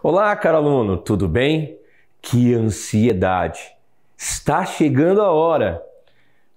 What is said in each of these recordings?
Olá, caro aluno, tudo bem? Que ansiedade! Está chegando a hora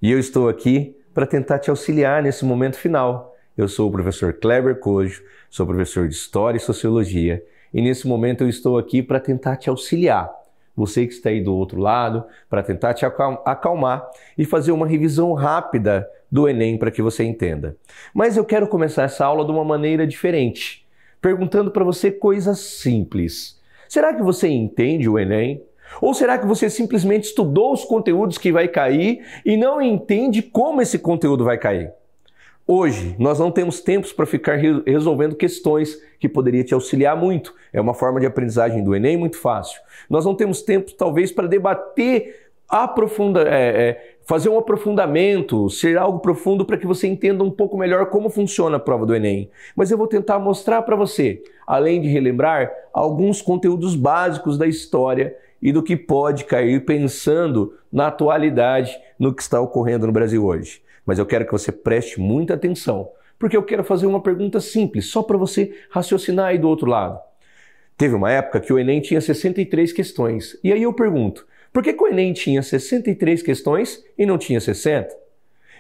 e eu estou aqui para tentar te auxiliar nesse momento final. Eu sou o professor Kleber Cojo, sou professor de História e Sociologia e nesse momento eu estou aqui para tentar te auxiliar. Você que está aí do outro lado, para tentar te acalmar e fazer uma revisão rápida do Enem para que você entenda. Mas eu quero começar essa aula de uma maneira diferente, perguntando para você coisas simples. Será que você entende o Enem? Ou será que você simplesmente estudou os conteúdos que vai cair e não entende como esse conteúdo vai cair? Hoje, nós não temos tempos para ficar resolvendo questões que poderia te auxiliar muito. É uma forma de aprendizagem do Enem muito fácil. Nós não temos tempo, talvez, para debater, fazer um aprofundamento, ser algo profundo para que você entenda um pouco melhor como funciona a prova do Enem. Mas eu vou tentar mostrar para você, além de relembrar, alguns conteúdos básicos da história e do que pode cair pensando na atualidade, no que está ocorrendo no Brasil hoje. Mas eu quero que você preste muita atenção, porque eu quero fazer uma pergunta simples, só para você raciocinar aí do outro lado. Teve uma época que o Enem tinha 63 questões, e aí eu pergunto, por que o Enem tinha 63 questões e não tinha 60?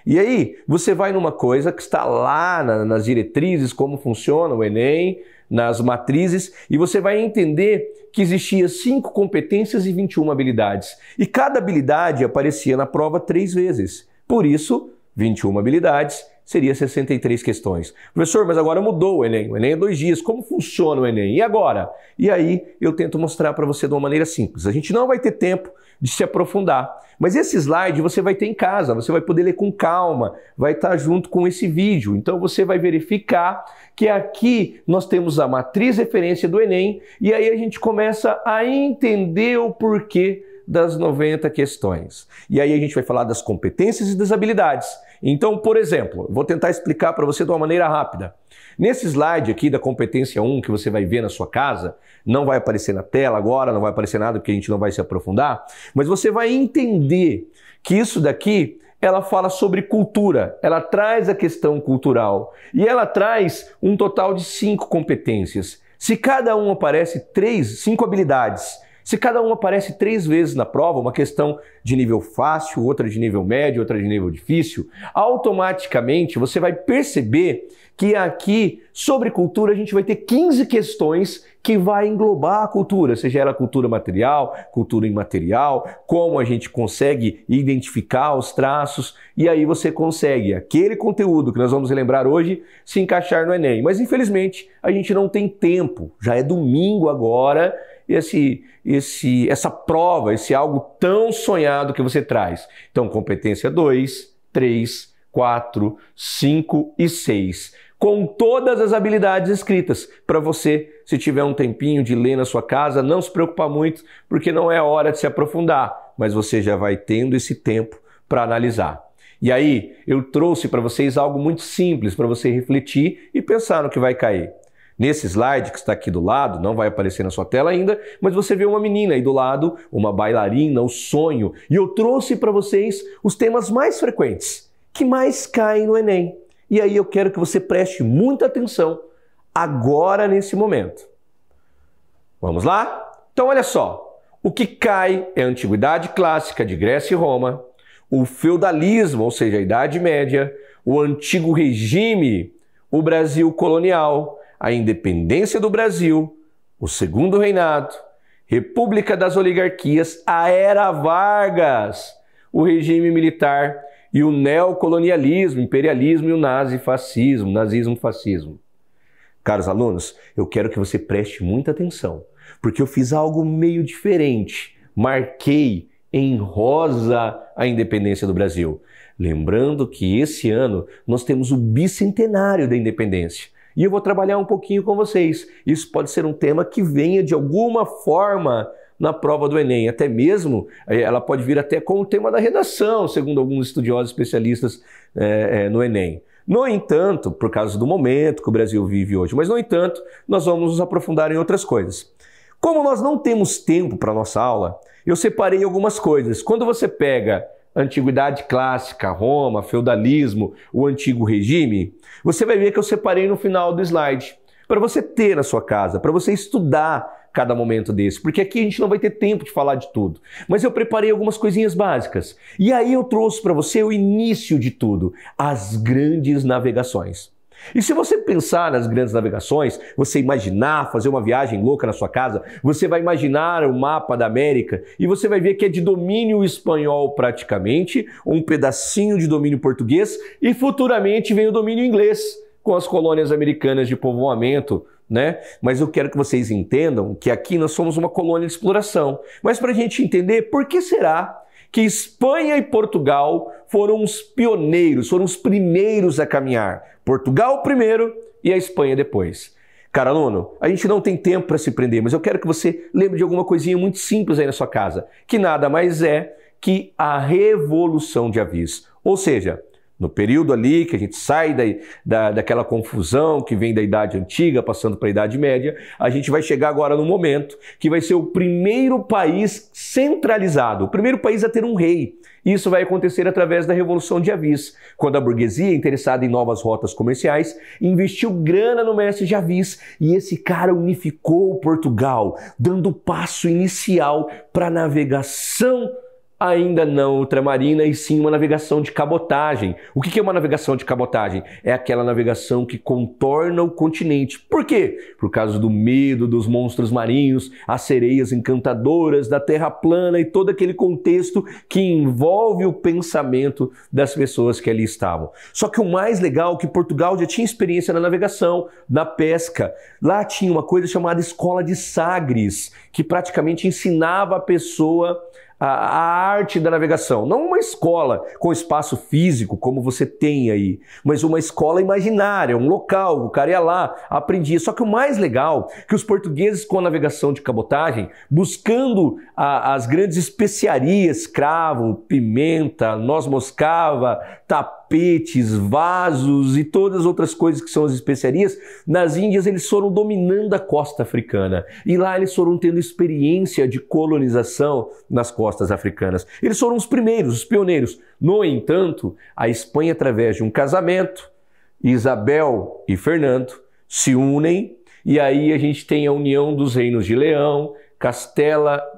E aí você vai numa coisa que está lá nas diretrizes, como funciona o Enem, nas matrizes, e você vai entender que existia 5 competências e 21 habilidades. E cada habilidade aparecia na prova 3 vezes. Por isso, 21 habilidades seria 63 questões. Professor, mas agora mudou o Enem. O Enem é 2 dias. Como funciona o Enem? E agora? E aí eu tento mostrar para você de uma maneira simples. A gente não vai ter tempo de se aprofundar. Mas esse slide você vai ter em casa, você vai poder ler com calma, vai estar junto com esse vídeo. Então você vai verificar que aqui nós temos a matriz referência do Enem e aí a gente começa a entender o porquê das 90 questões. E aí a gente vai falar das competências e das habilidades. Então, por exemplo, vou tentar explicar para você de uma maneira rápida. Nesse slide aqui da competência 1 que você vai ver na sua casa, não vai aparecer na tela agora, não vai aparecer nada porque a gente não vai se aprofundar, mas você vai entender que isso daqui ela fala sobre cultura, ela traz a questão cultural e ela traz um total de 5 competências. Se cada um aparece 5 habilidades, se cada um aparece 3 vezes na prova, uma questão de nível fácil, outra de nível médio, outra de nível difícil, automaticamente você vai perceber que aqui, sobre cultura, a gente vai ter 15 questões que vai englobar a cultura, seja ela cultura material, cultura imaterial, como a gente consegue identificar os traços, e aí você consegue aquele conteúdo que nós vamos relembrar hoje se encaixar no Enem. Mas infelizmente a gente não tem tempo, já é domingo agora, essa prova, esse algo tão sonhado que você traz. Então, competência 2, 3, 4, 5 e 6. Com todas as habilidades escritas, para você, se tiver um tempinho de ler na sua casa, não se preocupar muito, porque não é hora de se aprofundar, mas você já vai tendo esse tempo para analisar. E aí, eu trouxe para vocês algo muito simples para você refletir e pensar no que vai cair. Nesse slide que está aqui do lado, não vai aparecer na sua tela ainda, mas você vê uma menina aí do lado, uma bailarina, o sonho. E eu trouxe para vocês os temas mais frequentes, que mais caem no Enem. E aí eu quero que você preste muita atenção agora nesse momento. Vamos lá? Então olha só, o que cai é a Antiguidade Clássica de Grécia e Roma, o feudalismo, ou seja, a Idade Média, o Antigo Regime, o Brasil colonial, a independência do Brasil, o Segundo Reinado, República das Oligarquias, a Era Vargas, o regime militar e o neocolonialismo, imperialismo e o nazifascismo, nazismo-fascismo. Caros alunos, eu quero que você preste muita atenção, porque eu fiz algo meio diferente. Marquei em rosa a independência do Brasil. Lembrando que esse ano nós temos o bicentenário da independência. E eu vou trabalhar um pouquinho com vocês. Isso pode ser um tema que venha de alguma forma na prova do Enem. Até mesmo, ela pode vir até com o tema da redação, segundo alguns estudiosos especialistas no Enem. No entanto, por causa do momento que o Brasil vive hoje, mas no entanto, nós vamos nos aprofundar em outras coisas. Como nós não temos tempo para a nossa aula, eu separei algumas coisas. Quando você pega Antiguidade Clássica, Roma, feudalismo, o Antigo Regime, você vai ver que eu separei no final do slide, para você ter na sua casa, para você estudar cada momento desse, porque aqui a gente não vai ter tempo de falar de tudo. Mas eu preparei algumas coisinhas básicas. E aí eu trouxe para você o início de tudo, as grandes navegações. E se você pensar nas grandes navegações, você imaginar fazer uma viagem louca na sua casa, você vai imaginar o mapa da América e você vai ver que é de domínio espanhol praticamente, um pedacinho de domínio português e futuramente vem o domínio inglês com as colônias americanas de povoamento, né? Mas eu quero que vocês entendam que aqui nós somos uma colônia de exploração. Mas para a gente entender, por que será que Espanha e Portugal foram os pioneiros, foram os primeiros a caminhar? Portugal primeiro e a Espanha depois. Cara aluno, a gente não tem tempo para se prender, mas eu quero que você lembre de alguma coisinha muito simples aí na sua casa, que nada mais é que a Revolução de Avis. Ou seja, no período ali que a gente sai daquela confusão que vem da Idade Antiga, passando para a Idade Média, a gente vai chegar agora no momento que vai ser o primeiro país centralizado, o primeiro país a ter um rei. Isso vai acontecer através da Revolução de Avis, quando a burguesia, interessada em novas rotas comerciais, investiu grana no mestre de Avis e esse cara unificou Portugal, dando o passo inicial para a navegação ainda não ultramarina, e sim uma navegação de cabotagem. O que é uma navegação de cabotagem? É aquela navegação que contorna o continente. Por quê? Por causa do medo dos monstros marinhos, as sereias encantadoras, da terra plana e todo aquele contexto que envolve o pensamento das pessoas que ali estavam. Só que o mais legal é que Portugal já tinha experiência na navegação, na pesca. Lá tinha uma coisa chamada Escola de Sagres, que praticamente ensinava a pessoa a arte da navegação. Não uma escola com espaço físico, como você tem aí, mas uma escola imaginária, um local, o cara ia lá, aprendia. Só que o mais legal é que os portugueses com a navegação de cabotagem, buscando as grandes especiarias, cravo, pimenta, noz moscava, tapetes, vasos e todas as outras coisas que são as especiarias, nas Índias eles foram dominando a costa africana. E lá eles foram tendo experiência de colonização nas costas africanas. Eles foram os primeiros, os pioneiros. No entanto, a Espanha, através de um casamento, Isabel e Fernando se unem e aí a gente tem a união dos reinos de Leão,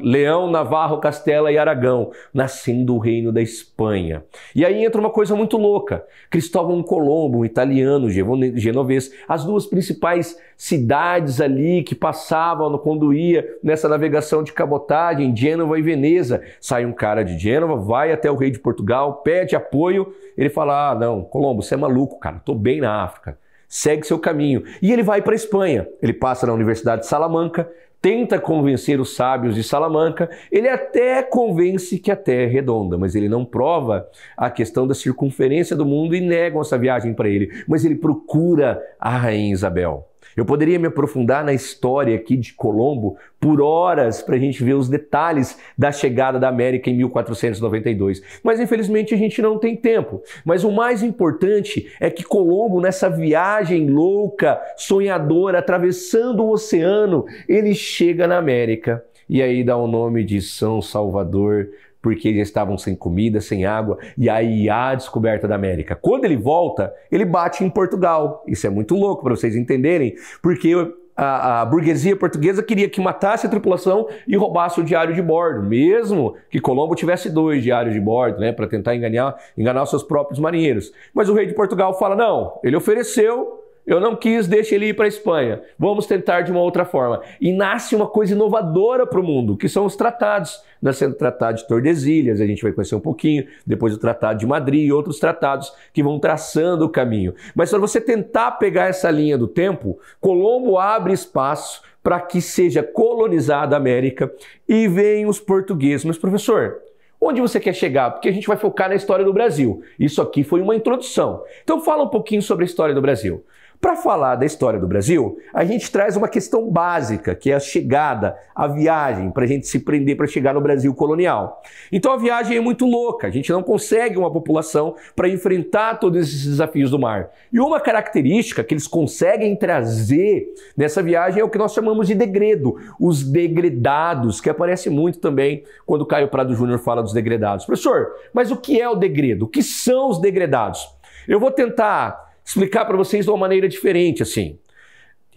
Leão, Navarro, Castela e Aragão, nascendo o reino da Espanha. E aí entra uma coisa muito louca. Cristóvão Colombo, um italiano, genovês, as duas principais cidades ali que passavam quando ia nessa navegação de cabotagem, Gênova e Veneza. Sai um cara de Gênova, vai até o rei de Portugal, pede apoio, ele fala, não, Colombo, você é maluco, cara, tô bem na África, segue seu caminho. E ele vai para a Espanha, ele passa na Universidade de Salamanca, tenta convencer os sábios de Salamanca, ele até convence que a Terra é redonda, mas ele não prova a questão da circunferência do mundo e negam essa viagem para ele. Mas ele procura a Rainha Isabel. Eu poderia me aprofundar na história aqui de Colombo por horas para a gente ver os detalhes da chegada da América em 1492. Mas infelizmente a gente não tem tempo. Mas o mais importante é que Colombo, nessa viagem louca, sonhadora, atravessando o oceano, ele chega na América. E aí dá o nome de São Salvador, porque eles estavam sem comida, sem água, e aí há a descoberta da América. Quando ele volta, ele bate em Portugal. Isso é muito louco para vocês entenderem, porque a burguesia portuguesa queria que matasse a tripulação e roubasse o diário de bordo, mesmo que Colombo tivesse 2 diários de bordo, né, para tentar enganar os seus próprios marinheiros. Mas o rei de Portugal fala, não, ele ofereceu, eu não quis, deixa ele ir para a Espanha. Vamos tentar de uma outra forma. E nasce uma coisa inovadora para o mundo, que são os tratados. Nascendo o Tratado de Tordesilhas, a gente vai conhecer um pouquinho, depois o Tratado de Madrid e outros tratados que vão traçando o caminho. Mas para você tentar pegar essa linha do tempo, Colombo abre espaço para que seja colonizada a América e vem os portugueses. Mas professor, onde você quer chegar? Porque a gente vai focar na história do Brasil. Isso aqui foi uma introdução. Então fala um pouquinho sobre a história do Brasil. Para falar da história do Brasil, a gente traz uma questão básica, que é a chegada, a viagem, para a gente se prender para chegar no Brasil colonial. Então a viagem é muito louca, a gente não consegue uma população para enfrentar todos esses desafios do mar. E uma característica que eles conseguem trazer nessa viagem é o que nós chamamos de degredo, os degredados, que aparece muito também quando o Caio Prado Júnior fala dos degredados. Professor, mas o que é o degredo? O que são os degredados? Eu vou tentar explicar para vocês de uma maneira diferente, assim.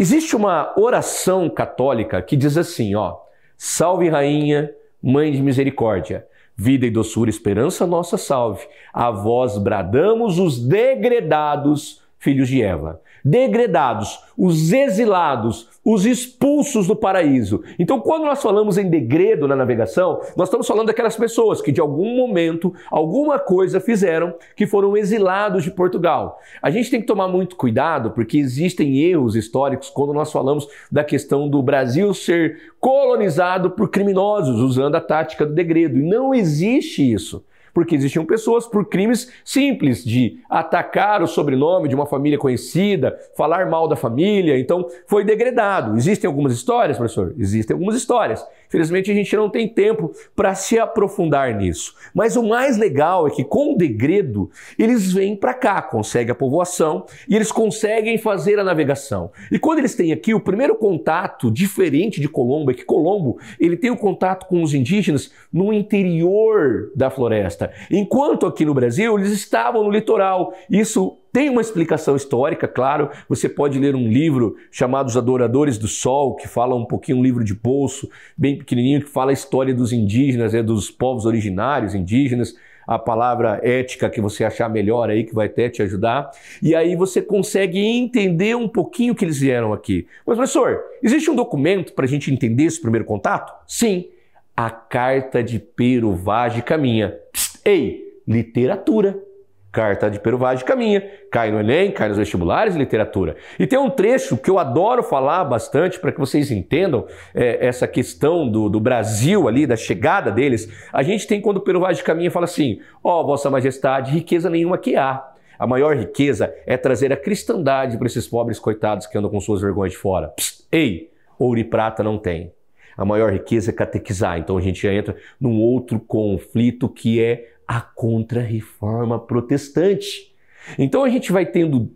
Existe uma oração católica que diz assim, ó: Salve Rainha, Mãe de Misericórdia, vida e doçura, esperança nossa salve. A vós bradamos os degredados filhos de Eva. Degredados, os exilados, os expulsos do paraíso. Então, quando nós falamos em degredo na navegação, nós estamos falando daquelas pessoas que de algum momento, alguma coisa fizeram, que foram exilados de Portugal. A gente tem que tomar muito cuidado, porque existem erros históricos quando nós falamos da questão do Brasil ser colonizado por criminosos, usando a tática do degredo. E não existe isso. Porque existiam pessoas por crimes simples de atacar o sobrenome de uma família conhecida, falar mal da família, então foi degradado. Existem algumas histórias, professor? Existem algumas histórias. Infelizmente a gente não tem tempo para se aprofundar nisso. Mas o mais legal é que com o degredo eles vêm para cá, conseguem a povoação e eles conseguem fazer a navegação. E quando eles têm aqui o primeiro contato diferente de Colombo, é que Colombo ele tem o contato com os indígenas no interior da floresta. Enquanto aqui no Brasil eles estavam no litoral. Isso tem uma explicação histórica, claro. Você pode ler um livro chamado Os Adoradores do Sol, que fala um pouquinho, um livro de bolso, bem pequenininho, que fala a história dos indígenas, dos povos originários indígenas, a palavra ética que você achar melhor aí, que vai até te ajudar. E aí você consegue entender um pouquinho que eles vieram aqui. Mas, professor, existe um documento para a gente entender esse primeiro contato? Sim, a Carta de Pero Vaz de Caminha. Ei, literatura. Carta de Pero Vaz de Caminha. Cai no Enem, cai nos vestibulares, literatura. E tem um trecho que eu adoro falar bastante para que vocês entendam essa questão do Brasil ali, da chegada deles. A gente tem quando Pero Vaz de Caminha fala assim: ó, Vossa Majestade, riqueza nenhuma que há. A maior riqueza é trazer a cristandade para esses pobres coitados que andam com suas vergonhas de fora. Ei, ouro e prata não tem. A maior riqueza é catequizar. Então a gente já entra num outro conflito que é a contra-reforma protestante. Então a gente vai tendo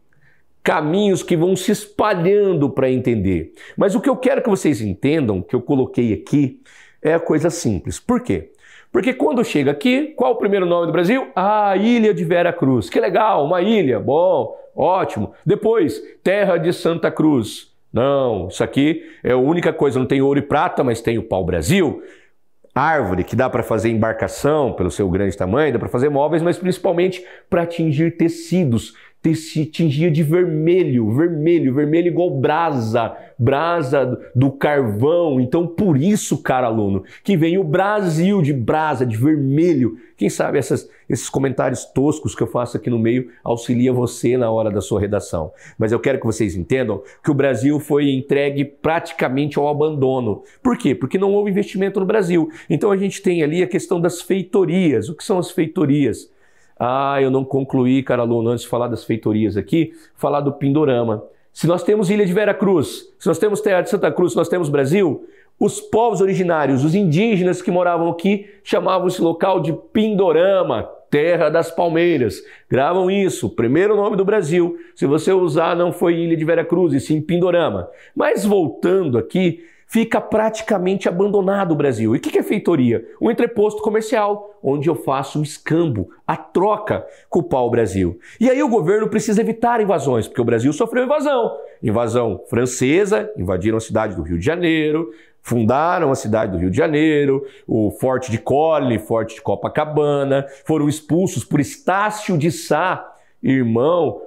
caminhos que vão se espalhando para entender. Mas o que eu quero que vocês entendam, que eu coloquei aqui, é a coisa simples. Por quê? Porque quando chega aqui, qual o primeiro nome do Brasil? Ah, Ilha de Vera Cruz. Que legal, uma ilha, bom, ótimo. Depois, Terra de Santa Cruz. Não, isso aqui é a única coisa, não tem ouro e prata, mas tem o pau-brasil. Árvore, que dá para fazer embarcação pelo seu grande tamanho, dá para fazer móveis, mas principalmente para atingir tecidos. Tingia de vermelho, vermelho igual brasa do carvão. Então, por isso, cara aluno, que vem o Brasil de brasa, de vermelho. Quem sabe esses comentários toscos que eu faço aqui no meio auxilia você na hora da sua redação. Mas eu quero que vocês entendam que o Brasil foi entregue praticamente ao abandono. Por quê? Porque não houve investimento no Brasil. Então a gente tem ali a questão das feitorias. O que são as feitorias? Ah, eu não concluí, cara aluno, antes de falar das feitorias aqui, falar do Pindorama. Se nós temos Ilha de Vera Cruz, se nós temos Terra de Santa Cruz, se nós temos Brasil, os povos originários, os indígenas que moravam aqui, chamavam esse local de Pindorama, Terra das Palmeiras. Gravam isso, primeiro nome do Brasil. Se você usar, não foi Ilha de Vera Cruz, e sim Pindorama. Mas voltando aqui, fica praticamente abandonado o Brasil. E o que é feitoria? Um entreposto comercial, onde eu faço o escambo, a troca com o pau-brasil. E aí o governo precisa evitar invasões, porque o Brasil sofreu invasão. Invasão francesa, invadiram a cidade do Rio de Janeiro, fundaram a cidade do Rio de Janeiro, o Forte de Colli, Forte de Copacabana, foram expulsos por Estácio de Sá, irmão,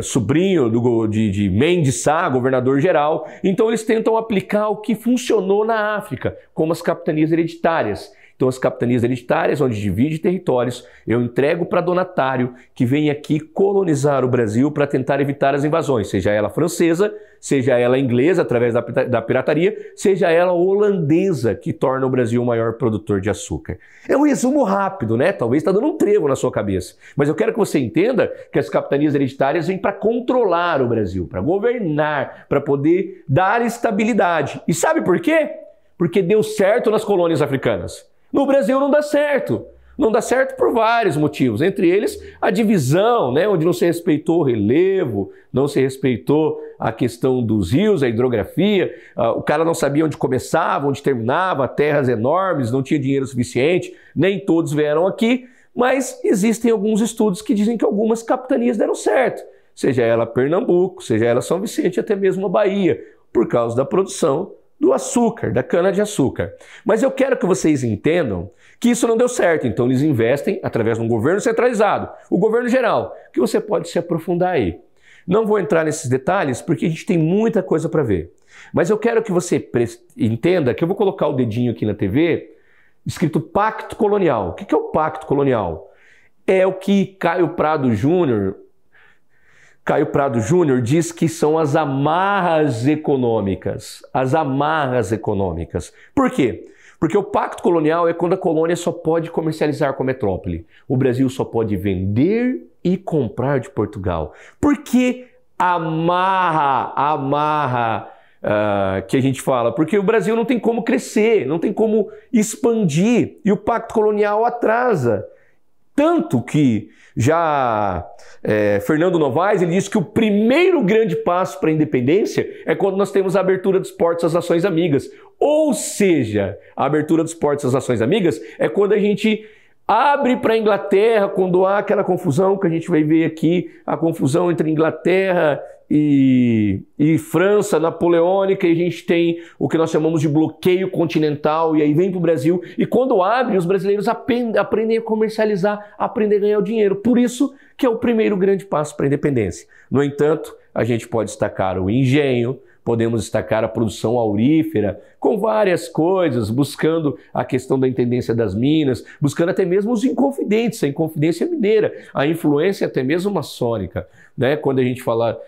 sobrinho de Mendes Sá, governador-geral. Então eles tentam aplicar o que funcionou na África, como as capitanias hereditárias. Então as capitanias hereditárias, onde divide territórios, eu entrego para donatário que vem aqui colonizar o Brasil para tentar evitar as invasões, seja ela francesa, seja ela inglesa através da pirataria, seja ela holandesa, que torna o Brasil o maior produtor de açúcar. É um resumo rápido, né? Talvez está dando um trevo na sua cabeça. Mas eu quero que você entenda que as capitanias hereditárias vêm para controlar o Brasil, para governar, para poder dar estabilidade. E sabe por quê? Porque deu certo nas colônias africanas. No Brasil não dá certo. Não dá certo por vários motivos, entre eles a divisão, né, onde não se respeitou o relevo, não se respeitou a questão dos rios, a hidrografia, o cara não sabia onde começava, onde terminava, terras enormes, não tinha dinheiro suficiente, nem todos vieram aqui, mas existem alguns estudos que dizem que algumas capitanias deram certo. seja ela Pernambuco, seja ela São Vicente, até mesmo a Bahia, por causa da produção do açúcar, da cana-de-açúcar. Mas eu quero que vocês entendam que isso não deu certo, então eles investem através de um governo centralizado, o governo geral, que você pode se aprofundar aí. Não vou entrar nesses detalhes porque a gente tem muita coisa para ver. Mas eu quero que você entenda que eu vou colocar o dedinho aqui na TV, escrito Pacto Colonial. O que é o Pacto Colonial? É o que Caio Prado Júnior diz que são as amarras econômicas. As amarras econômicas. Por quê? Porque o Pacto Colonial é quando a colônia só pode comercializar com a metrópole. O Brasil só pode vender e comprar de Portugal. Por que amarra que a gente fala? Porque o Brasil não tem como crescer, não tem como expandir. E o Pacto Colonial atrasa. Tanto que já Fernando Novaes ele disse que o primeiro grande passo para a independência é quando nós temos a abertura dos portos às nações amigas. Ou seja, a abertura dos portos às nações amigas é quando a gente abre para a Inglaterra, quando há aquela confusão que a gente vai ver aqui, a confusão entre Inglaterra e França napoleônica, e a gente tem o que nós chamamos de bloqueio continental, e aí vem para o Brasil, e quando abre, os brasileiros aprendem a comercializar, aprendem a ganhar o dinheiro. Por isso que é o primeiro grande passo para a independência. No entanto, a gente pode destacar o engenho, podemos destacar a produção aurífera, com várias coisas, buscando a questão da intendência das minas, buscando até mesmo os inconfidentes, a Inconfidência Mineira, a influência até mesmo maçônica. Né? Quando a gente fala,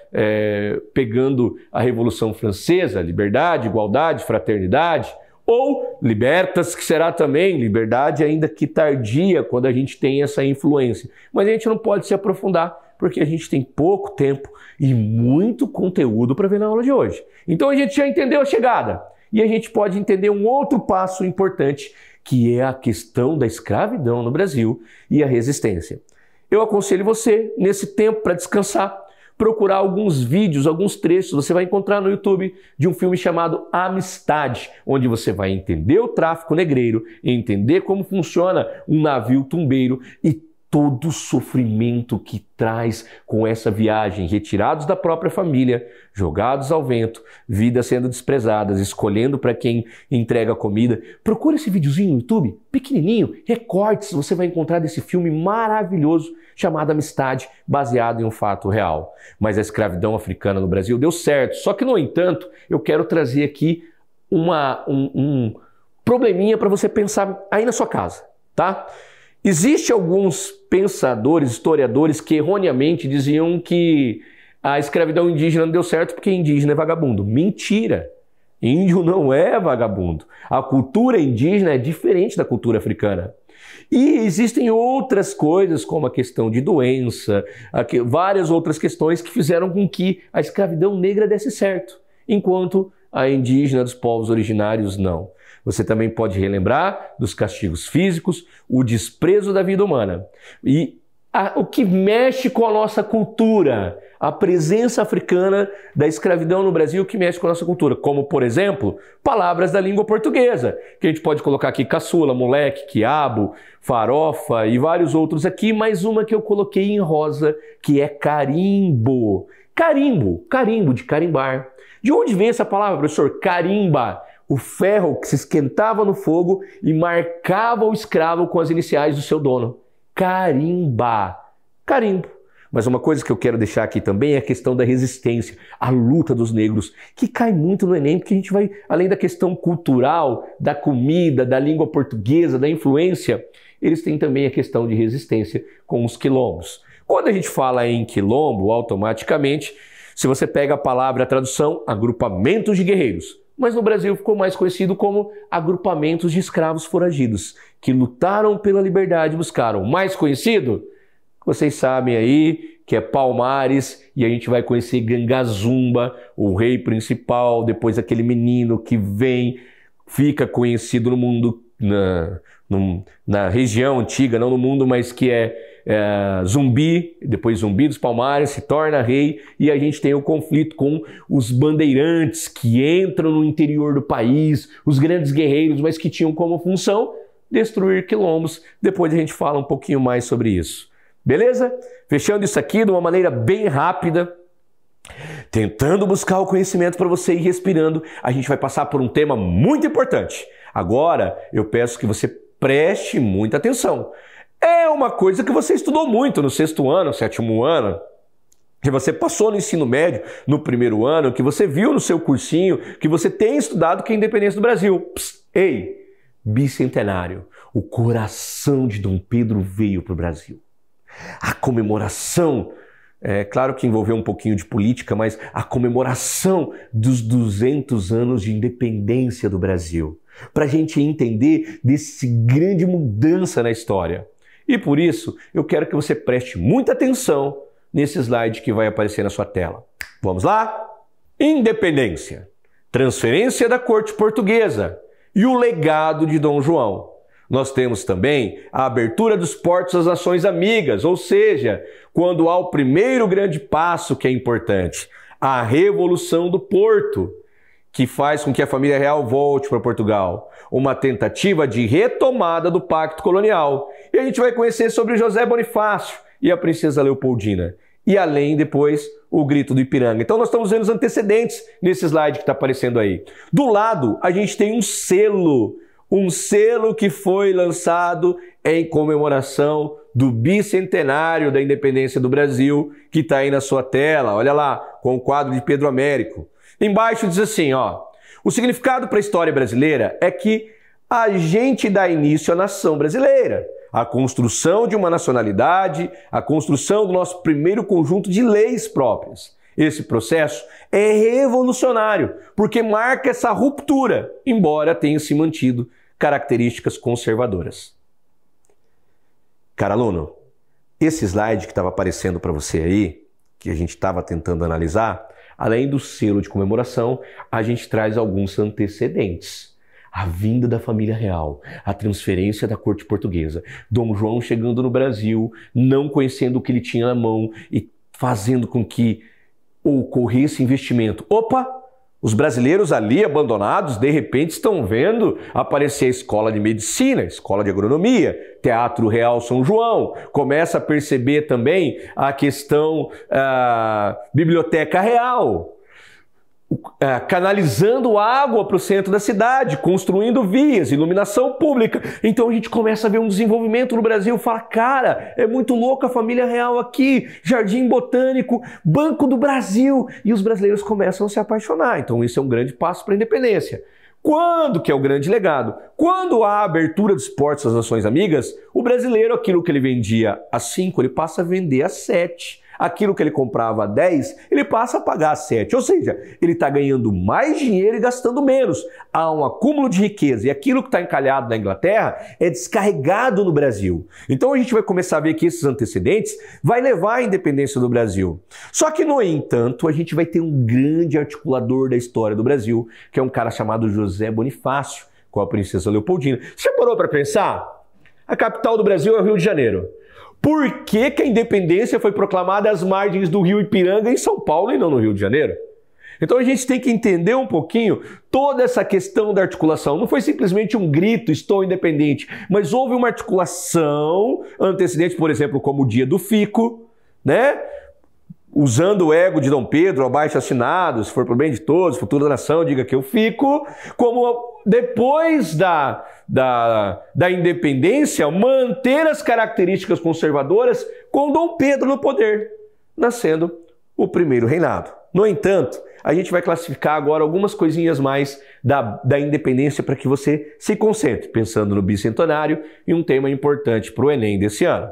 pegando a Revolução Francesa, liberdade, igualdade, fraternidade, ou libertas, que será também liberdade, ainda que tardia, quando a gente tem essa influência. Mas a gente não pode se aprofundar, porque a gente tem pouco tempo e muito conteúdo para ver na aula de hoje. Então a gente já entendeu a chegada e a gente pode entender um outro passo importante, que é a questão da escravidão no Brasil e a resistência. Eu aconselho você, nesse tempo para descansar, procurar alguns vídeos, alguns trechos, você vai encontrar no YouTube de um filme chamado Amistade, onde você vai entender o tráfico negreiro, entender como funciona um navio tumbeiro e todo o sofrimento que traz com essa viagem, retirados da própria família, jogados ao vento, vidas sendo desprezadas, escolhendo para quem entrega comida. Procura esse videozinho no YouTube, pequenininho, recortes, você vai encontrar desse filme maravilhoso chamado Amistade, baseado em um fato real. Mas a escravidão africana no Brasil deu certo, só que, no entanto, eu quero trazer aqui um probleminha para você pensar aí na sua casa, tá? Existem alguns pensadores, historiadores, que erroneamente diziam que a escravidão indígena não deu certo porque indígena é vagabundo. Mentira! Índio não é vagabundo. A cultura indígena é diferente da cultura africana. E existem outras coisas, como a questão de doença, várias outras questões que fizeram com que a escravidão negra desse certo, enquanto a indígena dos povos originários não. Você também pode relembrar dos castigos físicos, o desprezo da vida humana. E o que mexe com a nossa cultura, a presença africana da escravidão no Brasil que mexe com a nossa cultura, como, por exemplo, palavras da língua portuguesa, que a gente pode colocar aqui caçula, moleque, quiabo, farofa e vários outros aqui, mais uma que eu coloquei em rosa, que é carimbo. Carimbo de carimbar. De onde vem essa palavra, professor? Carimba. O ferro que se esquentava no fogo e marcava o escravo com as iniciais do seu dono. Carimba. Carimbo. Mas uma coisa que eu quero deixar aqui também é a questão da resistência, a luta dos negros, que cai muito no Enem, porque a gente vai, além da questão cultural, da comida, da língua portuguesa, da influência, eles têm também a questão de resistência com os quilombos. Quando a gente fala em quilombo, automaticamente, se você pega a palavra, a tradução, agrupamentos de guerreiros. Mas no Brasil ficou mais conhecido como agrupamentos de escravos foragidos, que lutaram pela liberdade e buscaram. Mais conhecido? Vocês sabem aí que é Palmares, e a gente vai conhecer Gangazumba, o rei principal, depois aquele menino que vem, fica conhecido no mundo, na região antiga, não no mundo, mas que é Zumbi, depois Zumbi dos Palmares, se torna rei, e a gente tem o conflito com os bandeirantes que entram no interior do país, os grandes guerreiros, mas que tinham como função destruir quilombos. Depois a gente fala um pouquinho mais sobre isso. Beleza? Fechando isso aqui de uma maneira bem rápida, tentando buscar o conhecimento para você ir respirando, a gente vai passar por um tema muito importante. Agora, eu peço que você preste muita atenção. É uma coisa que você estudou muito no 6º ano, 7º ano, que você passou no ensino médio, no 1º ano, que você viu no seu cursinho, que você tem estudado, que é a independência do Brasil. Ei, bicentenário, o coração de Dom Pedro veio para o Brasil. A comemoração, claro que envolveu um pouquinho de política, mas a comemoração dos 200 anos de independência do Brasil, para a gente entender desse grande mudança na história. E por isso, eu quero que você preste muita atenção nesse slide que vai aparecer na sua tela. Vamos lá? Independência, transferência da corte portuguesa e o legado de Dom João. Nós temos também a abertura dos portos às nações amigas, ou seja, quando há o primeiro grande passo que é importante, a Revolução do Porto, que faz com que a família real volte para Portugal, uma tentativa de retomada do pacto colonial. E a gente vai conhecer sobre José Bonifácio e a princesa Leopoldina. E além, depois, o grito do Ipiranga. Então nós estamos vendo os antecedentes nesse slide que está aparecendo aí. Do lado, a gente tem um selo que foi lançado em comemoração do bicentenário da independência do Brasil, que está aí na sua tela. Olha lá, com o quadro de Pedro Américo. Embaixo diz assim, ó, o significado para a história brasileira é que a gente dá início à nação brasileira, a construção de uma nacionalidade, a construção do nosso primeiro conjunto de leis próprias. Esse processo é revolucionário, porque marca essa ruptura, embora tenha se mantido características conservadoras. Cara aluno, esse slide que estava aparecendo para você aí, que a gente estava tentando analisar, além do selo de comemoração, a gente traz alguns antecedentes. A vinda da família real, a transferência da corte portuguesa, Dom João chegando no Brasil, não conhecendo o que ele tinha na mão e fazendo com que ocorresse investimento. Opa! Os brasileiros ali abandonados, de repente, estão vendo aparecer a escola de medicina, a escola de agronomia, Teatro Real São João. Começa a perceber também a questão Biblioteca Real. Canalizando água para o centro da cidade, construindo vias, iluminação pública. Então a gente começa a ver um desenvolvimento no Brasil, fala, cara, é muito louco a família real aqui, Jardim Botânico, Banco do Brasil, e os brasileiros começam a se apaixonar. Então isso é um grande passo para a independência. Quando que é o grande legado? Quando há a abertura dos portos às nações amigas, o brasileiro, aquilo que ele vendia a 5, ele passa a vender a 7. Aquilo que ele comprava a 10, ele passa a pagar a 7. Ou seja, ele está ganhando mais dinheiro e gastando menos. Há um acúmulo de riqueza e aquilo que está encalhado na Inglaterra é descarregado no Brasil. Então a gente vai começar a ver que esses antecedentes vai levar à independência do Brasil. Só que, no entanto, a gente vai ter um grande articulador da história do Brasil, que é um cara chamado José Bonifácio, com a princesa Leopoldina. Você já parou para pensar? A capital do Brasil é o Rio de Janeiro. Por que que a independência foi proclamada às margens do rio Ipiranga em São Paulo e não no Rio de Janeiro? Então a gente tem que entender um pouquinho toda essa questão da articulação. Não foi simplesmente um grito, estou independente, mas houve uma articulação antecedente, por exemplo, como o dia do fico, né? Usando o ego de Dom Pedro, abaixo assinado, se for para o bem de todos, futuro da nação, diga que eu fico, como depois da independência, manter as características conservadoras com Dom Pedro no poder, nascendo o primeiro reinado. No entanto, a gente vai classificar agora algumas coisinhas mais da independência para que você se concentre, pensando no bicentenário e um tema importante para o Enem desse ano.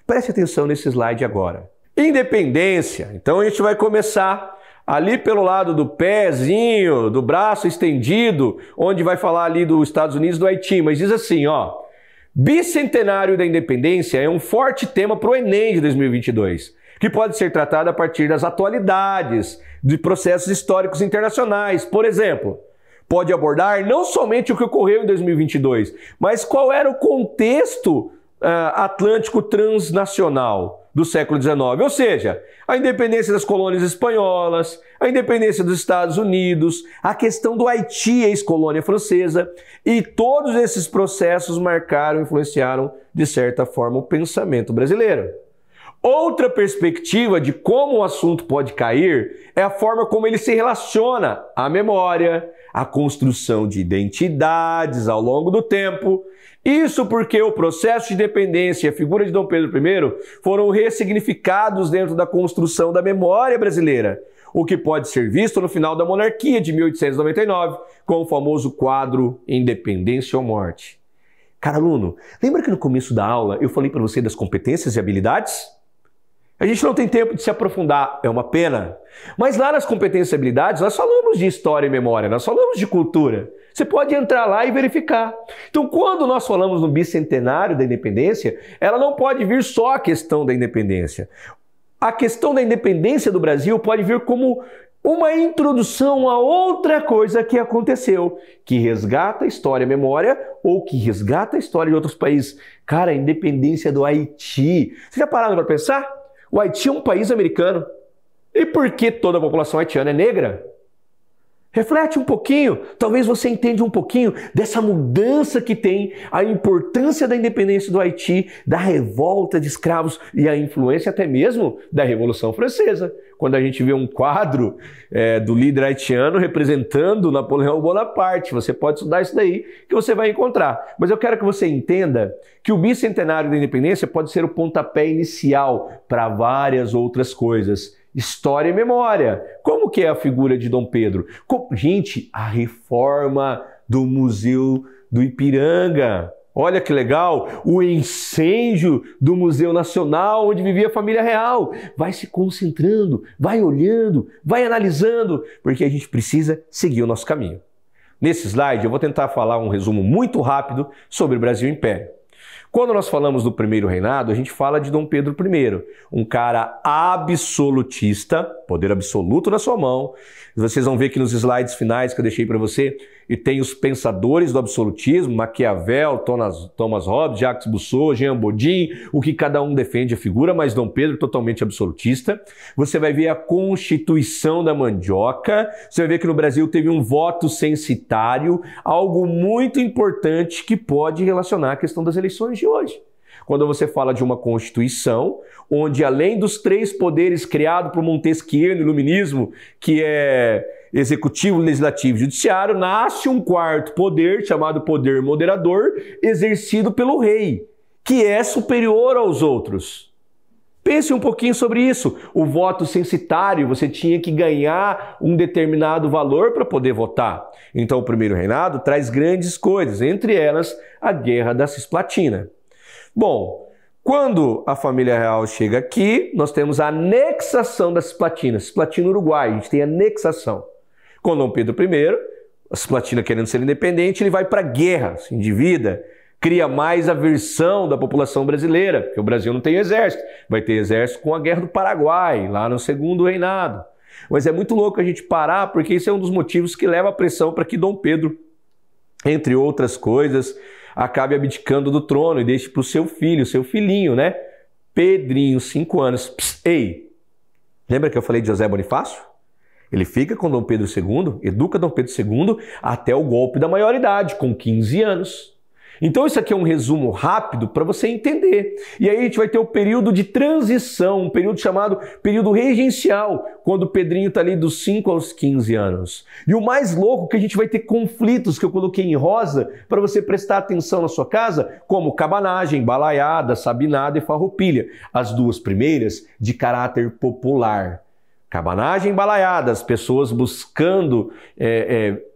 Preste atenção nesse slide agora. Independência. Então a gente vai começar ali pelo lado do pezinho, do braço estendido, onde vai falar ali dos Estados Unidos e do Haiti, mas diz assim, ó, bicentenário da independência é um forte tema para o Enem de 2022, que pode ser tratado a partir das atualidades, de processos históricos internacionais. Por exemplo, pode abordar não somente o que ocorreu em 2022, mas qual era o contexto atlântico transnacional do século XIX, ou seja, a independência das colônias espanholas, a independência dos Estados Unidos, a questão do Haiti, ex-colônia francesa, e todos esses processos marcaram e influenciaram, de certa forma, o pensamento brasileiro. Outra perspectiva de como o assunto pode cair é a forma como ele se relaciona à memória, à construção de identidades ao longo do tempo. Isso porque o processo de independência e a figura de Dom Pedro I foram ressignificados dentro da construção da memória brasileira, o que pode ser visto no final da monarquia de 1899, com o famoso quadro Independência ou Morte. Cara, aluno, lembra que no começo da aula eu falei para você das competências e habilidades? A gente não tem tempo de se aprofundar, é uma pena. Mas lá nas competências e habilidades, nós falamos de história e memória, nós falamos de cultura. Você pode entrar lá e verificar. Então, quando nós falamos no bicentenário da independência, ela não pode vir só a questão da independência. A questão da independência do Brasil pode vir como uma introdução a outra coisa que aconteceu, que resgata a história e a memória ou que resgata a história de outros países. Cara, a independência do Haiti. Vocês já pararam para pensar? O Haiti é um país americano. E por que toda a população haitiana é negra? Reflete um pouquinho, talvez você entenda um pouquinho dessa mudança que tem a importância da independência do Haiti, da revolta de escravos e a influência até mesmo da Revolução Francesa. Quando a gente vê um quadro do líder haitiano representando Napoleão Bonaparte, você pode estudar isso daí que você vai encontrar. Mas eu quero que você entenda que o bicentenário da independência pode ser o pontapé inicial para várias outras coisas. História e memória. Como que é a figura de Dom Pedro? Gente, a reforma do Museu do Ipiranga. Olha que legal, o incêndio do Museu Nacional, onde vivia a família real. Vai se concentrando, vai olhando, vai analisando, porque a gente precisa seguir o nosso caminho. Nesse slide eu vou tentar falar um resumo muito rápido sobre o Brasil Império. Quando nós falamos do primeiro reinado, a gente fala de Dom Pedro I, um cara absolutista, poder absoluto na sua mão. Vocês vão ver que nos slides finais que eu deixei para você, e tem os pensadores do absolutismo, Maquiavel, Thomas Hobbes, Jacques Rousseau, Jean Bodin, o que cada um defende a figura, mas Dom Pedro totalmente absolutista. Você vai ver a Constituição da Mandioca, você vai ver que no Brasil teve um voto censitário, algo muito importante que pode relacionar a questão das eleições de hoje. Quando você fala de uma Constituição, onde além dos 3 poderes criados por Montesquieu no Iluminismo, que é Executivo, Legislativo e Judiciário, nasce um 4º poder, chamado poder moderador, exercido pelo rei, que é superior aos outros. Pense um pouquinho sobre isso. O voto censitário, você tinha que ganhar um determinado valor para poder votar. Então o primeiro reinado traz grandes coisas, entre elas a Guerra da Cisplatina. Bom, quando a família real chega aqui, nós temos a anexação da Cisplatina. Cisplatina Uruguai, a gente tem anexação. Com Dom Pedro I, a Cisplatina querendo ser independente, ele vai para a guerra, se endivida, cria mais aversão da população brasileira, porque o Brasil não tem exército. Vai ter exército com a Guerra do Paraguai, lá no segundo reinado. Mas é muito louco a gente parar, porque isso é um dos motivos que leva a pressão para que Dom Pedro, entre outras coisas, acabe abdicando do trono e deixe para o seu filho, seu filhinho, né? Pedrinho, 5 anos. Psst, ei, lembra que eu falei de José Bonifácio? Ele fica com Dom Pedro II, educa Dom Pedro II até o golpe da maioridade, com 15 anos. Então isso aqui é um resumo rápido para você entender. E aí a gente vai ter o período de transição, um período chamado período regencial, quando o Pedrinho está ali dos 5 aos 15 anos. E o mais louco é que a gente vai ter conflitos que eu coloquei em rosa para você prestar atenção na sua casa, como cabanagem, balaiada, sabinada e farroupilha. As 2 primeiras de caráter popular. Cabanagem, balaiada, as pessoas buscando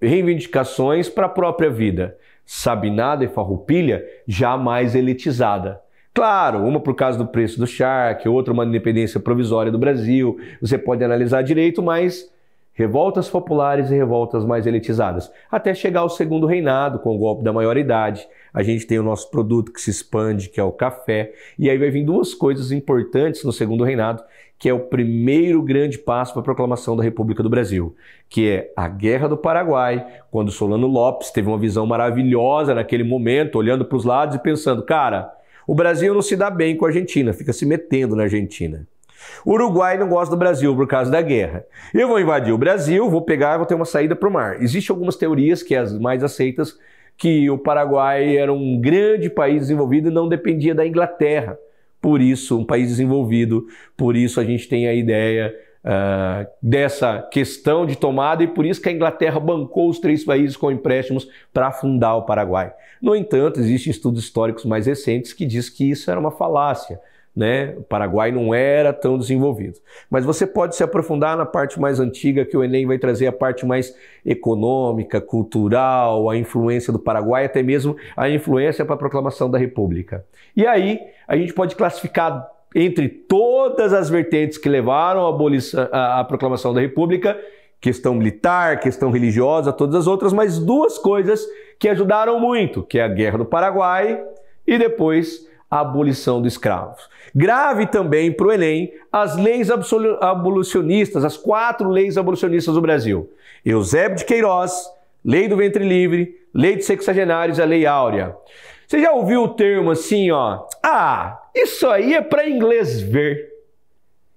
reivindicações para a própria vida. Sabinada e farroupilha, jamais elitizada. Claro, uma por causa do preço do charque, outra uma independência provisória do Brasil. Você pode analisar direito, mas revoltas populares e revoltas mais elitizadas. Até chegar ao segundo reinado, com o golpe da maioridade. A gente tem o nosso produto que se expande, que é o café. E aí vai vir 2 coisas importantes no segundo reinado, que é o primeiro grande passo para a proclamação da República do Brasil, que é a Guerra do Paraguai, quando Solano Lopes teve uma visão maravilhosa naquele momento, olhando para os lados e pensando, cara, o Brasil não se dá bem com a Argentina, fica se metendo na Argentina. O Uruguai não gosta do Brasil por causa da guerra. Eu vou invadir o Brasil, vou pegar e vou ter uma saída para o mar. Existem algumas teorias, que as mais aceitas, que o Paraguai era um grande país desenvolvido e não dependia da Inglaterra. por isso, um país desenvolvido, por isso a gente tem a ideia dessa questão de tomada e por isso que a Inglaterra bancou os 3 países com empréstimos para fundar o Paraguai. No entanto, existem estudos históricos mais recentes que dizem que isso era uma falácia, né? O Paraguai não era tão desenvolvido. Mas você pode se aprofundar na parte mais antiga, que o Enem vai trazer a parte mais econômica, cultural, a influência do Paraguai, até mesmo a influência para a proclamação da República. E aí, a gente pode classificar entre todas as vertentes que levaram à proclamação da República, questão militar, questão religiosa, todas as outras, mas 2 coisas que ajudaram muito, que é a Guerra do Paraguai e depois a abolição dos escravos. Grave também para o Enem as leis abolicionistas, as 4 leis abolicionistas do Brasil. Eusébio de Queiroz, Lei do Ventre Livre, Lei dos Sexagenários e a Lei Áurea. Você já ouviu o termo assim, ó? Ah, isso aí é para inglês ver.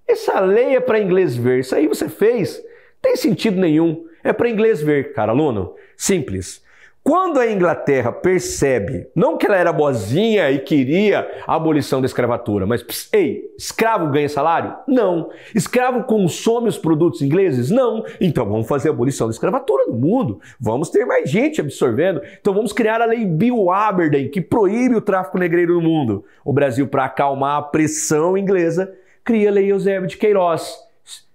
Essa lei é para inglês ver. Isso aí você fez, não tem sentido nenhum. É para inglês ver, cara, aluno. Simples. Quando a Inglaterra percebe, não que ela era boazinha e queria a abolição da escravatura, mas, ei, escravo ganha salário? Não. Escravo consome os produtos ingleses? Não. Então vamos fazer a abolição da escravatura no mundo. Vamos ter mais gente absorvendo. Então vamos criar a lei Bill Aberdeen, que proíbe o tráfico negreiro no mundo. O Brasil, para acalmar a pressão inglesa, cria a Lei Eusébio de Queiroz.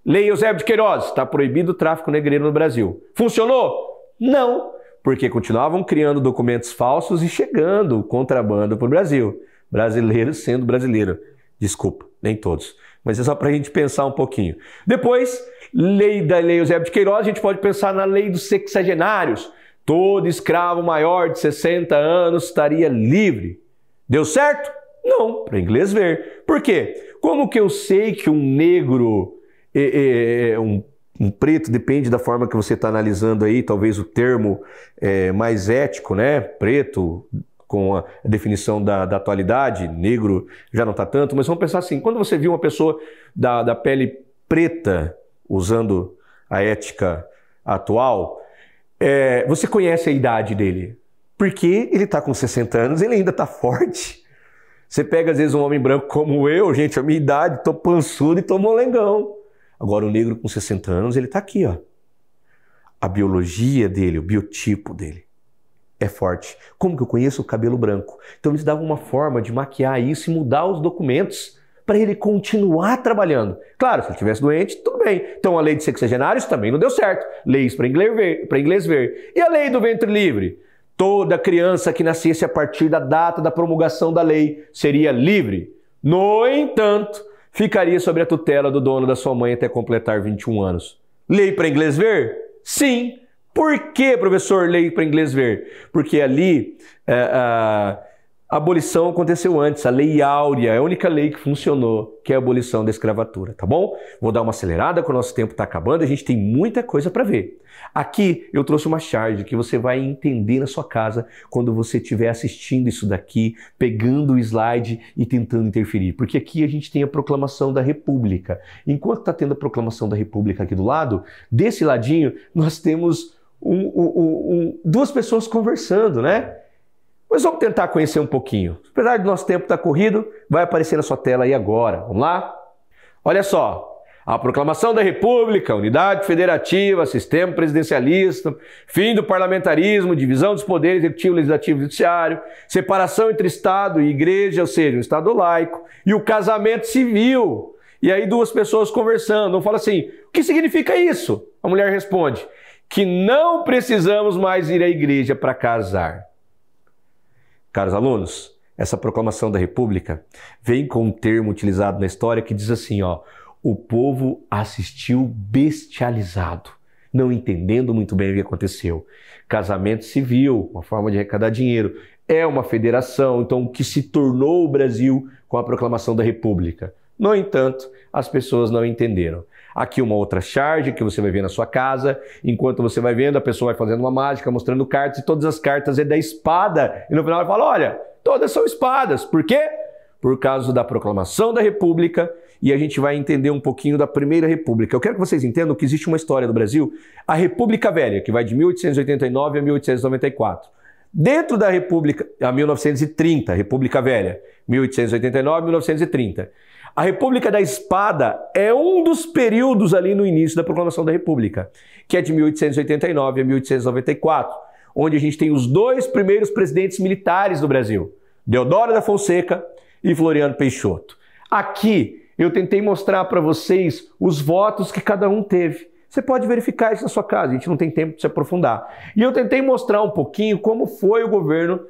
Lei Eusébio de Queiroz, está proibido o tráfico negreiro no Brasil. Funcionou? Não. Porque continuavam criando documentos falsos e chegando contrabando para o Brasil. Brasileiro sendo brasileiro. Desculpa, nem todos. Mas é só para a gente pensar um pouquinho. Depois, Lei Eusébio de Queiroz, a gente pode pensar na Lei dos Sexagenários. Todo escravo maior de 60 anos estaria livre. Deu certo? Não, para inglês ver. Por quê? Como que eu sei que um negro, um preto, depende da forma que você está analisando aí, talvez o termo mais ético, né? Preto, com a definição da atualidade, negro já não está tanto, mas vamos pensar assim, quando você viu uma pessoa da pele preta, usando a ética atual, você conhece a idade dele, porque ele está com 60 anos, ele ainda está forte. Você pega às vezes um homem branco como eu, gente, a minha idade, tô pançudo e tô molengão. Agora o negro com 60 anos, ele está aqui, ó. A biologia dele, o biotipo dele é forte. Como que eu conheço o cabelo branco? Então eles davam uma forma de maquiar isso e mudar os documentos para ele continuar trabalhando. Claro, se ele estivesse doente, tudo bem. Então a lei de sexagenários também não deu certo. Leis para inglês ver. E a lei do ventre livre? Toda criança que nascesse a partir da data da promulgação da lei seria livre. No entanto, ficaria sob a tutela do dono da sua mãe até completar 21 anos. Lei para inglês ver? Sim. Por que, professor, lei para inglês ver? Porque ali a abolição aconteceu antes, a Lei Áurea é a única lei que funcionou, que é a abolição da escravatura, tá bom? Vou dar uma acelerada, que o nosso tempo está acabando, a gente tem muita coisa para ver. Aqui eu trouxe uma charge que você vai entender na sua casa quando você estiver assistindo isso daqui, pegando o slide e tentando interferir. Porque aqui a gente tem a proclamação da República. Enquanto está tendo a proclamação da República aqui do lado, desse ladinho nós temos duas pessoas conversando, né? Mas vamos tentar conhecer um pouquinho. Apesar do nosso tempo estar corrido, vai aparecer na sua tela aí agora. Vamos lá? Olha só. A proclamação da República, unidade federativa, sistema presidencialista, fim do parlamentarismo, divisão dos poderes executivo, legislativo e judiciário, separação entre Estado e Igreja, ou seja, um Estado laico, e o casamento civil. E aí duas pessoas conversando, fala assim, o que significa isso? A mulher responde, que não precisamos mais ir à igreja para casar. Caros alunos, essa proclamação da República vem com um termo utilizado na história que diz assim, ó, o povo assistiu bestializado, não entendendo muito bem o que aconteceu. Casamento civil, uma forma de arrecadar dinheiro, é uma federação, então o que se tornou o Brasil com a proclamação da República. No entanto, as pessoas não entenderam. Aqui uma outra charge que você vai ver na sua casa. Enquanto você vai vendo, a pessoa vai fazendo uma mágica, mostrando cartas, e todas as cartas é da espada. E no final ela fala, olha, todas são espadas. Por quê? Por causa da proclamação da República. E a gente vai entender um pouquinho da Primeira República. Eu quero que vocês entendam que existe uma história do Brasil, a República Velha, que vai de 1889 a 1894. Dentro da República, a 1930, República Velha, 1889, 1930. A República da Espada é um dos períodos ali no início da proclamação da República, que é de 1889 a 1894, onde a gente tem os dois primeiros presidentes militares do Brasil, Deodoro da Fonseca e Floriano Peixoto. Aqui eu tentei mostrar para vocês os votos que cada um teve. Você pode verificar isso na sua casa, a gente não tem tempo de se aprofundar. E eu tentei mostrar um pouquinho como foi o governo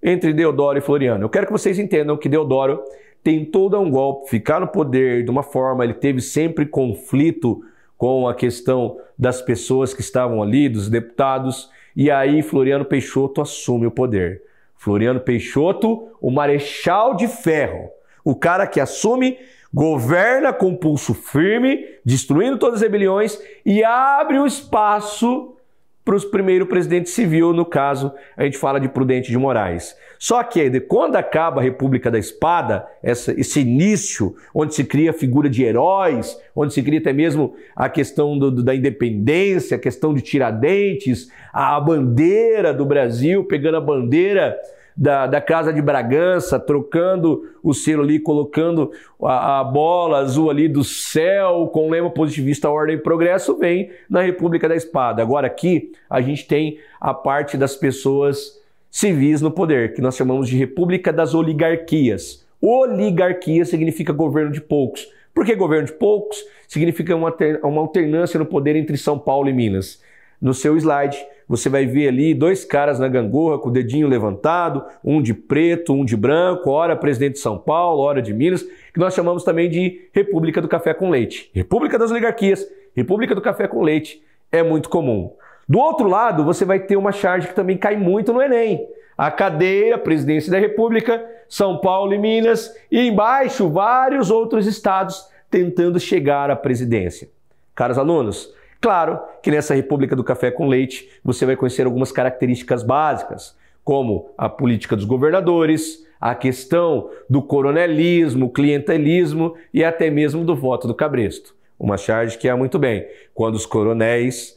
entre Deodoro e Floriano. Eu quero que vocês entendam que Deodoro tentou dar um golpe, ficar no poder de uma forma, ele teve sempre conflito com a questão das pessoas que estavam ali, dos deputados, e aí Floriano Peixoto assume o poder. Floriano Peixoto, o marechal de ferro, o cara que assume, governa com pulso firme, destruindo todas as rebeliões e abre o espaço para os primeiros presidentes civil, no caso, a gente fala de Prudente de Moraes. Só que quando acaba a República da Espada, esse início, onde se cria a figura de heróis, onde se cria até mesmo a questão da independência, a questão de Tiradentes, a bandeira do Brasil, pegando a bandeira da Casa de Bragança, trocando o selo ali, colocando a bola azul ali do céu, com o lema positivista, ordem e progresso, vem na República da Espada. Agora aqui a gente tem a parte das pessoas civis no poder, que nós chamamos de República das Oligarquias. Oligarquia significa governo de poucos. Por que governo de poucos? Significa uma alternância no poder entre São Paulo e Minas. No seu slide, você vai ver ali dois caras na gangorra com o dedinho levantado, um de preto, um de branco, ora presidente de São Paulo, ora de Minas, que nós chamamos também de República do Café com Leite. República das Oligarquias, República do Café com Leite, é muito comum. Do outro lado, você vai ter uma charge que também cai muito no Enem. A cadeira, Presidência da República, São Paulo e Minas, e embaixo vários outros estados tentando chegar à presidência. Caros alunos, claro que nessa República do Café com Leite você vai conhecer algumas características básicas, como a política dos governadores, a questão do coronelismo, clientelismo e até mesmo do voto do cabresto. Uma charge que é muito bem, quando os coronéis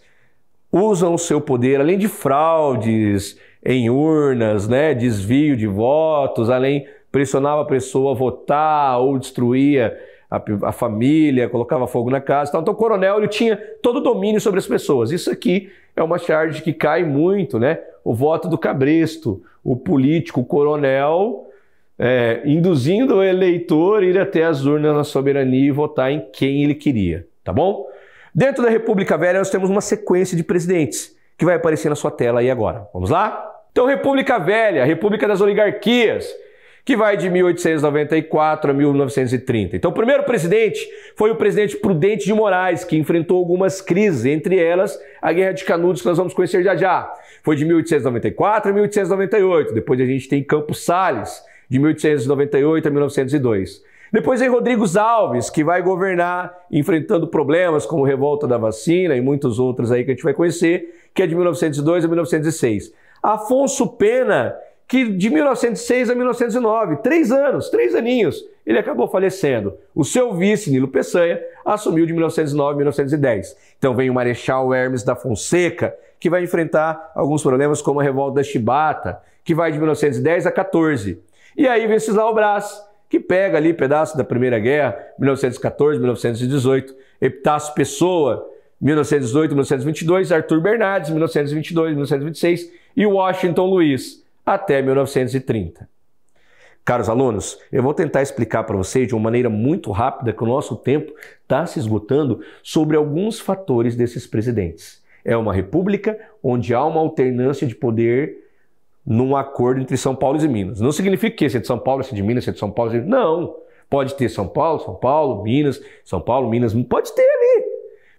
usam o seu poder, além de fraudes em urnas, né, desvio de votos, além pressionava a pessoa a votar ou destruía a família, colocava fogo na casa. Então o coronel ele tinha todo o domínio sobre as pessoas. Isso aqui é uma charge que cai muito, né? O voto do cabresto, o político, o coronel, induzindo o eleitor a ir até as urnas na soberania e votar em quem ele queria, tá bom? Dentro da República Velha nós temos uma sequência de presidentes que vai aparecer na sua tela aí agora. Vamos lá? Então República Velha, República das Oligarquias, que vai de 1894 a 1930. Então o primeiro presidente foi o presidente Prudente de Moraes, que enfrentou algumas crises, entre elas a Guerra de Canudos, que nós vamos conhecer já já. Foi de 1894 a 1898. Depois a gente tem Campos Salles, de 1898 a 1902. Depois vem Rodrigues Alves, que vai governar enfrentando problemas como revolta da vacina e muitos outros aí que a gente vai conhecer, que é de 1902 a 1906. Afonso Pena, que de 1906 a 1909, 3 anos, 3 aninhos, ele acabou falecendo. O seu vice, Nilo Peçanha, assumiu de 1909 a 1910. Então vem o Marechal Hermes da Fonseca, que vai enfrentar alguns problemas como a revolta da Chibata, que vai de 1910 a 14. E aí Venceslau Braz, que pega ali pedaço da Primeira Guerra, 1914, 1918, Epitácio Pessoa, 1918, 1922, Arthur Bernardes, 1922, 1926 e Washington Luiz, até 1930. Caros alunos, eu vou tentar explicar para vocês de uma maneira muito rápida, que o nosso tempo está se esgotando, sobre alguns fatores desses presidentes. É uma república onde há uma alternância de poder num acordo entre São Paulo e Minas. Não significa que esse é de São Paulo, esse é de Minas, esse é de São Paulo, esse é de... Não. Pode ter São Paulo, Minas, São Paulo, Minas, pode ter ali.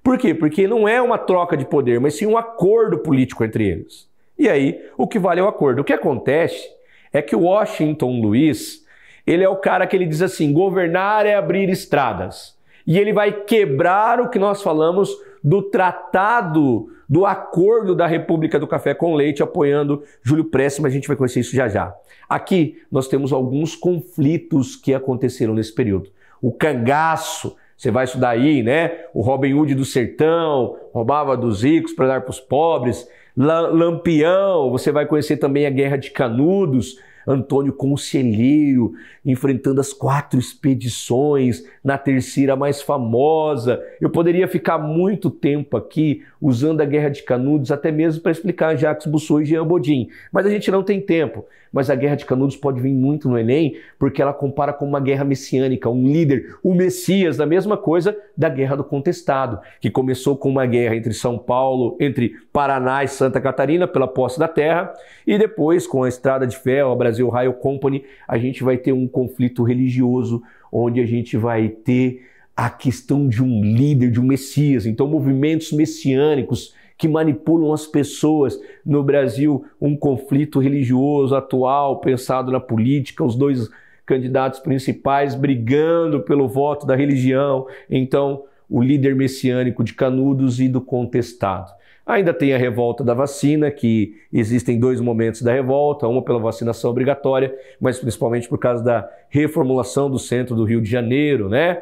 Por quê? Porque não é uma troca de poder, mas sim um acordo político entre eles. E aí, o que vale é o acordo. O que acontece é que o Washington Luiz, ele é o cara que ele diz assim, governar é abrir estradas. E ele vai quebrar o que nós falamos do tratado, do acordo da República do Café com Leite, apoiando Júlio Prestes, mas a gente vai conhecer isso já já. Aqui nós temos alguns conflitos que aconteceram nesse período. O cangaço, você vai estudar aí, né? O Robin Hood do sertão, roubava dos ricos para dar para os pobres. Lampião, você vai conhecer também a Guerra de Canudos, Antônio Conselheiro enfrentando as 4 expedições, na terceira mais famosa. Eu poderia ficar muito tempo aqui usando a Guerra de Canudos, até mesmo para explicar Jacques Busseau e Jean Bodin, mas a gente não tem tempo. Mas a Guerra de Canudos pode vir muito no Enem, porque ela compara com uma guerra messiânica, um líder, o Messias, da mesma coisa da Guerra do Contestado, que começou com uma guerra entre São Paulo, entre Paraná e Santa Catarina, pela posse da terra, e depois, com a Estrada de Ferro, a Brasil Rail Company, a gente vai ter um conflito religioso, onde a gente vai ter a questão de um líder, de um Messias. Então, movimentos messiânicos que manipulam as pessoas. No Brasil, um conflito religioso atual, pensado na política, os 2 candidatos principais brigando pelo voto da religião. Então, o líder messiânico de Canudos e do Contestado. Ainda tem a revolta da vacina, que existem 2 momentos da revolta, uma pela vacinação obrigatória, mas principalmente por causa da reformulação do centro do Rio de Janeiro, né?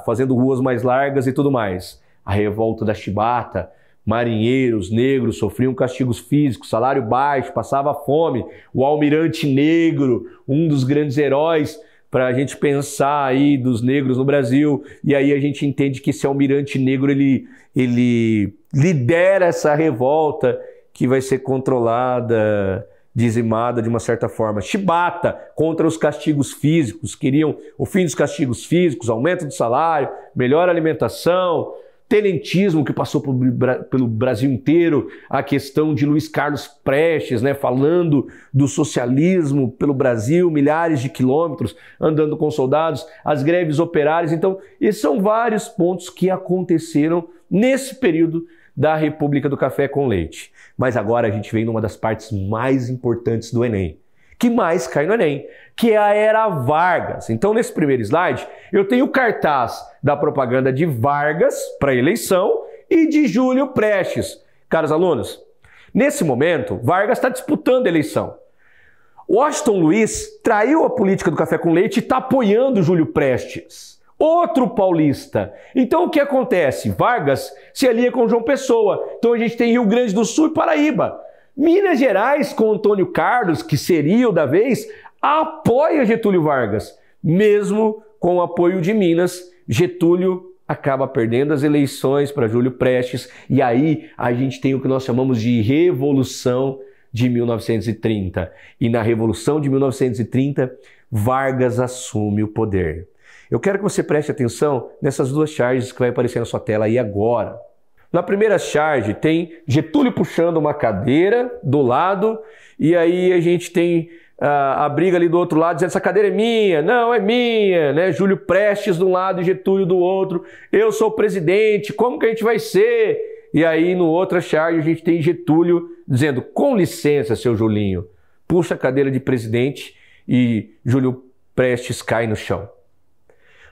Fazendo ruas mais largas e tudo mais. A revolta da chibata, marinheiros negros sofriam castigos físicos, salário baixo, passava fome. O almirante negro, um dos grandes heróis para a gente pensar aí dos negros no Brasil. E aí a gente entende que esse almirante negro, ele lidera essa revolta que vai ser controlada, dizimada de uma certa forma. Chibata, contra os castigos físicos, queriam o fim dos castigos físicos, aumento do salário, melhor alimentação. Tenentismo, que passou pelo Brasil inteiro, a questão de Luiz Carlos Prestes, né, falando do socialismo pelo Brasil, milhares de quilômetros, andando com soldados, as greves operárias. Então, esses são vários pontos que aconteceram nesse período da República do Café com Leite. Mas agora a gente vem numa das partes mais importantes do Enem, que mais cai no Enem, que é a Era Vargas. Então, nesse primeiro slide, eu tenho o cartaz da propaganda de Vargas para a eleição e de Júlio Prestes. Caros alunos, nesse momento, Vargas está disputando a eleição. Washington Luiz traiu a política do café com leite e está apoiando Júlio Prestes, outro paulista. Então, o que acontece? Vargas se alia com João Pessoa. Então, a gente tem Rio Grande do Sul e Paraíba. Minas Gerais, com Antônio Carlos, que seria o da vez, apoia Getúlio Vargas. Mesmo com o apoio de Minas, Getúlio acaba perdendo as eleições para Júlio Prestes. E aí a gente tem o que nós chamamos de Revolução de 1930. E na Revolução de 1930, Vargas assume o poder. Eu quero que você preste atenção nessas 2 charges que vai aparecer na sua tela aí agora. Na primeira charge tem Getúlio puxando uma cadeira do lado e aí a gente tem a briga ali do outro lado dizendo essa cadeira é minha, não é minha, né? Júlio Prestes de um lado e Getúlio do outro. Eu sou o presidente, como que a gente vai ser? E aí no outra charge a gente tem Getúlio dizendo com licença, seu Julinho, puxa a cadeira de presidente e Júlio Prestes cai no chão.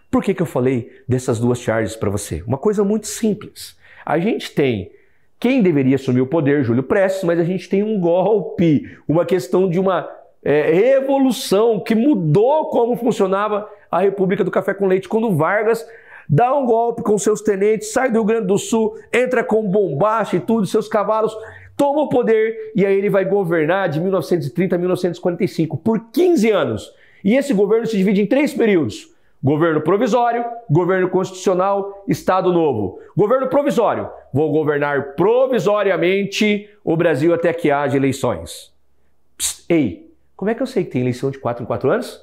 Por que eu falei dessas 2 charges para você? Uma coisa muito simples. A gente tem quem deveria assumir o poder, Júlio Prestes, mas a gente tem um golpe, uma questão de uma revolução que mudou como funcionava a República do Café com Leite, quando Vargas dá um golpe com seus tenentes, sai do Rio Grande do Sul, entra com bombacha e tudo, seus cavalos, toma o poder e aí ele vai governar de 1930 a 1945, por 15 anos. E esse governo se divide em 3 períodos. Governo provisório, governo constitucional, Estado Novo. Governo provisório. Vou governar provisoriamente o Brasil até que haja eleições. Psst, ei, como é que eu sei que tem eleição de 4 em 4 anos?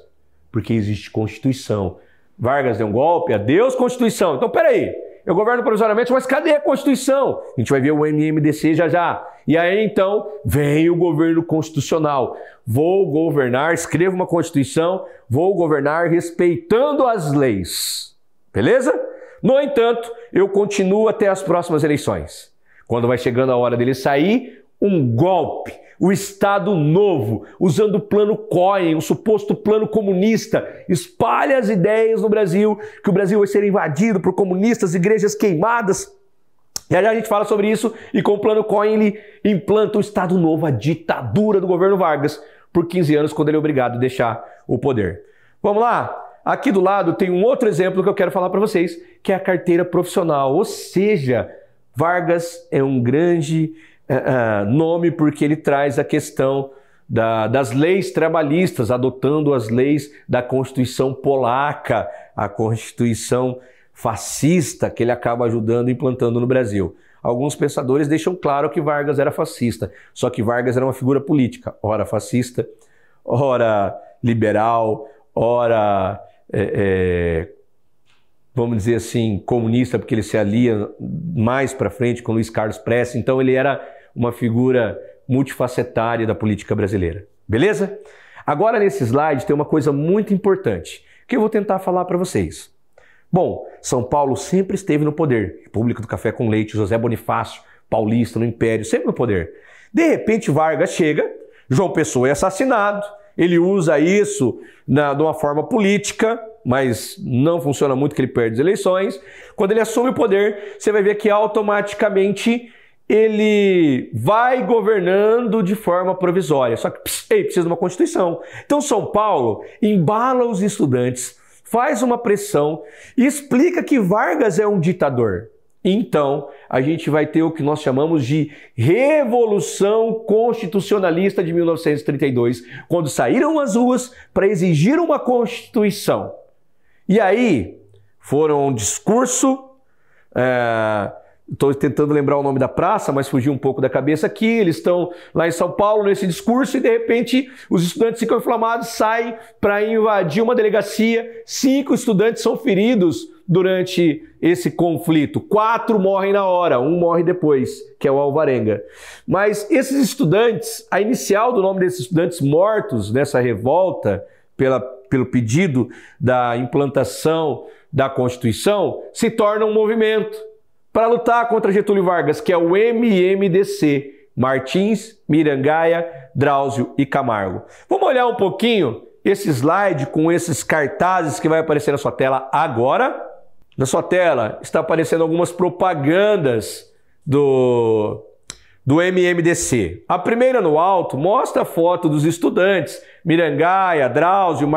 Porque existe Constituição. Vargas deu um golpe, adeus Constituição. Então, peraí, eu governo provisoriamente, mas cadê a Constituição? A gente vai ver o MMDC já já. E aí, então, vem o governo constitucional. Vou governar, escrevo uma Constituição, vou governar respeitando as leis. Beleza? No entanto, eu continuo até as próximas eleições. Quando vai chegando a hora dele sair, um golpe. O Estado Novo, usando o plano Cohen, o suposto plano comunista, espalha as ideias no Brasil, que o Brasil vai ser invadido por comunistas, igrejas queimadas. E aí a gente fala sobre isso, e com o plano Cohen ele implanta o Estado Novo, a ditadura do governo Vargas, por 15 anos, quando ele é obrigado a deixar o poder. Vamos lá? Aqui do lado tem um outro exemplo que eu quero falar para vocês, que é a carteira profissional. Ou seja, Vargas é um grande nome porque ele traz a questão das leis trabalhistas, adotando as leis da Constituição polaca, a Constituição fascista que ele acaba ajudando e implantando no Brasil. Alguns pensadores deixam claro que Vargas era fascista, só que Vargas era uma figura política, ora fascista, ora liberal, ora, vamos dizer assim, comunista, porque ele se alia mais para frente com Luiz Carlos Prestes, então ele era uma figura multifacetária da política brasileira. Beleza? Agora nesse slide tem uma coisa muito importante que eu vou tentar falar para vocês. Bom, São Paulo sempre esteve no poder. República do Café com Leite, José Bonifácio, Paulista, no Império, sempre no poder. De repente Vargas chega, João Pessoa é assassinado, ele usa isso de uma forma política, mas não funciona muito que ele perde as eleições. Quando ele assume o poder, você vai ver que automaticamente ele vai governando de forma provisória. Só que precisa de uma Constituição. Então São Paulo embala os estudantes, faz uma pressão e explica que Vargas é um ditador. Então a gente vai ter o que nós chamamos de Revolução Constitucionalista de 1932, quando saíram às ruas para exigir uma Constituição. E aí foram um discurso... Estou tentando lembrar o nome da praça, mas fugiu um pouco da cabeça aqui. Eles estão lá em São Paulo nesse discurso e de repente os estudantes ficam inflamados, saem para invadir uma delegacia. 5 estudantes são feridos durante esse conflito. 4 morrem na hora, 1 morre depois, que é o Alvarenga. Mas esses estudantes, a inicial do nome desses estudantes mortos nessa revolta pelo pedido da implantação da Constituição, se torna um movimento para lutar contra Getúlio Vargas, que é o MMDC, Martins, Mirangaia, Drauzio e Camargo. Vamos olhar um pouquinho esse slide com esses cartazes que vai aparecer na sua tela agora. Na sua tela está aparecendo algumas propagandas do MMDC. A primeira no alto mostra a foto dos estudantes, Mirangaia, Drauzio,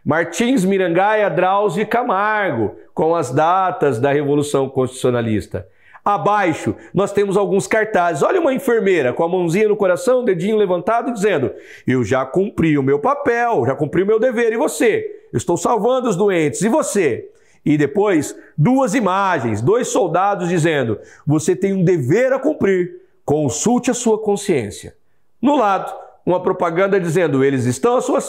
Martins, Mirangaia, Drauzio e Camargo, com as datas da Revolução Constitucionalista. Abaixo, nós temos alguns cartazes. Olha uma enfermeira com a mãozinha no coração, dedinho levantado, dizendo: eu já cumpri o meu papel, já cumpri o meu dever, e você? Eu estou salvando os doentes, e você? E depois, 2 imagens, 2 soldados dizendo: você tem um dever a cumprir, consulte a sua consciência. No lado, uma propaganda dizendo: eles estão à sua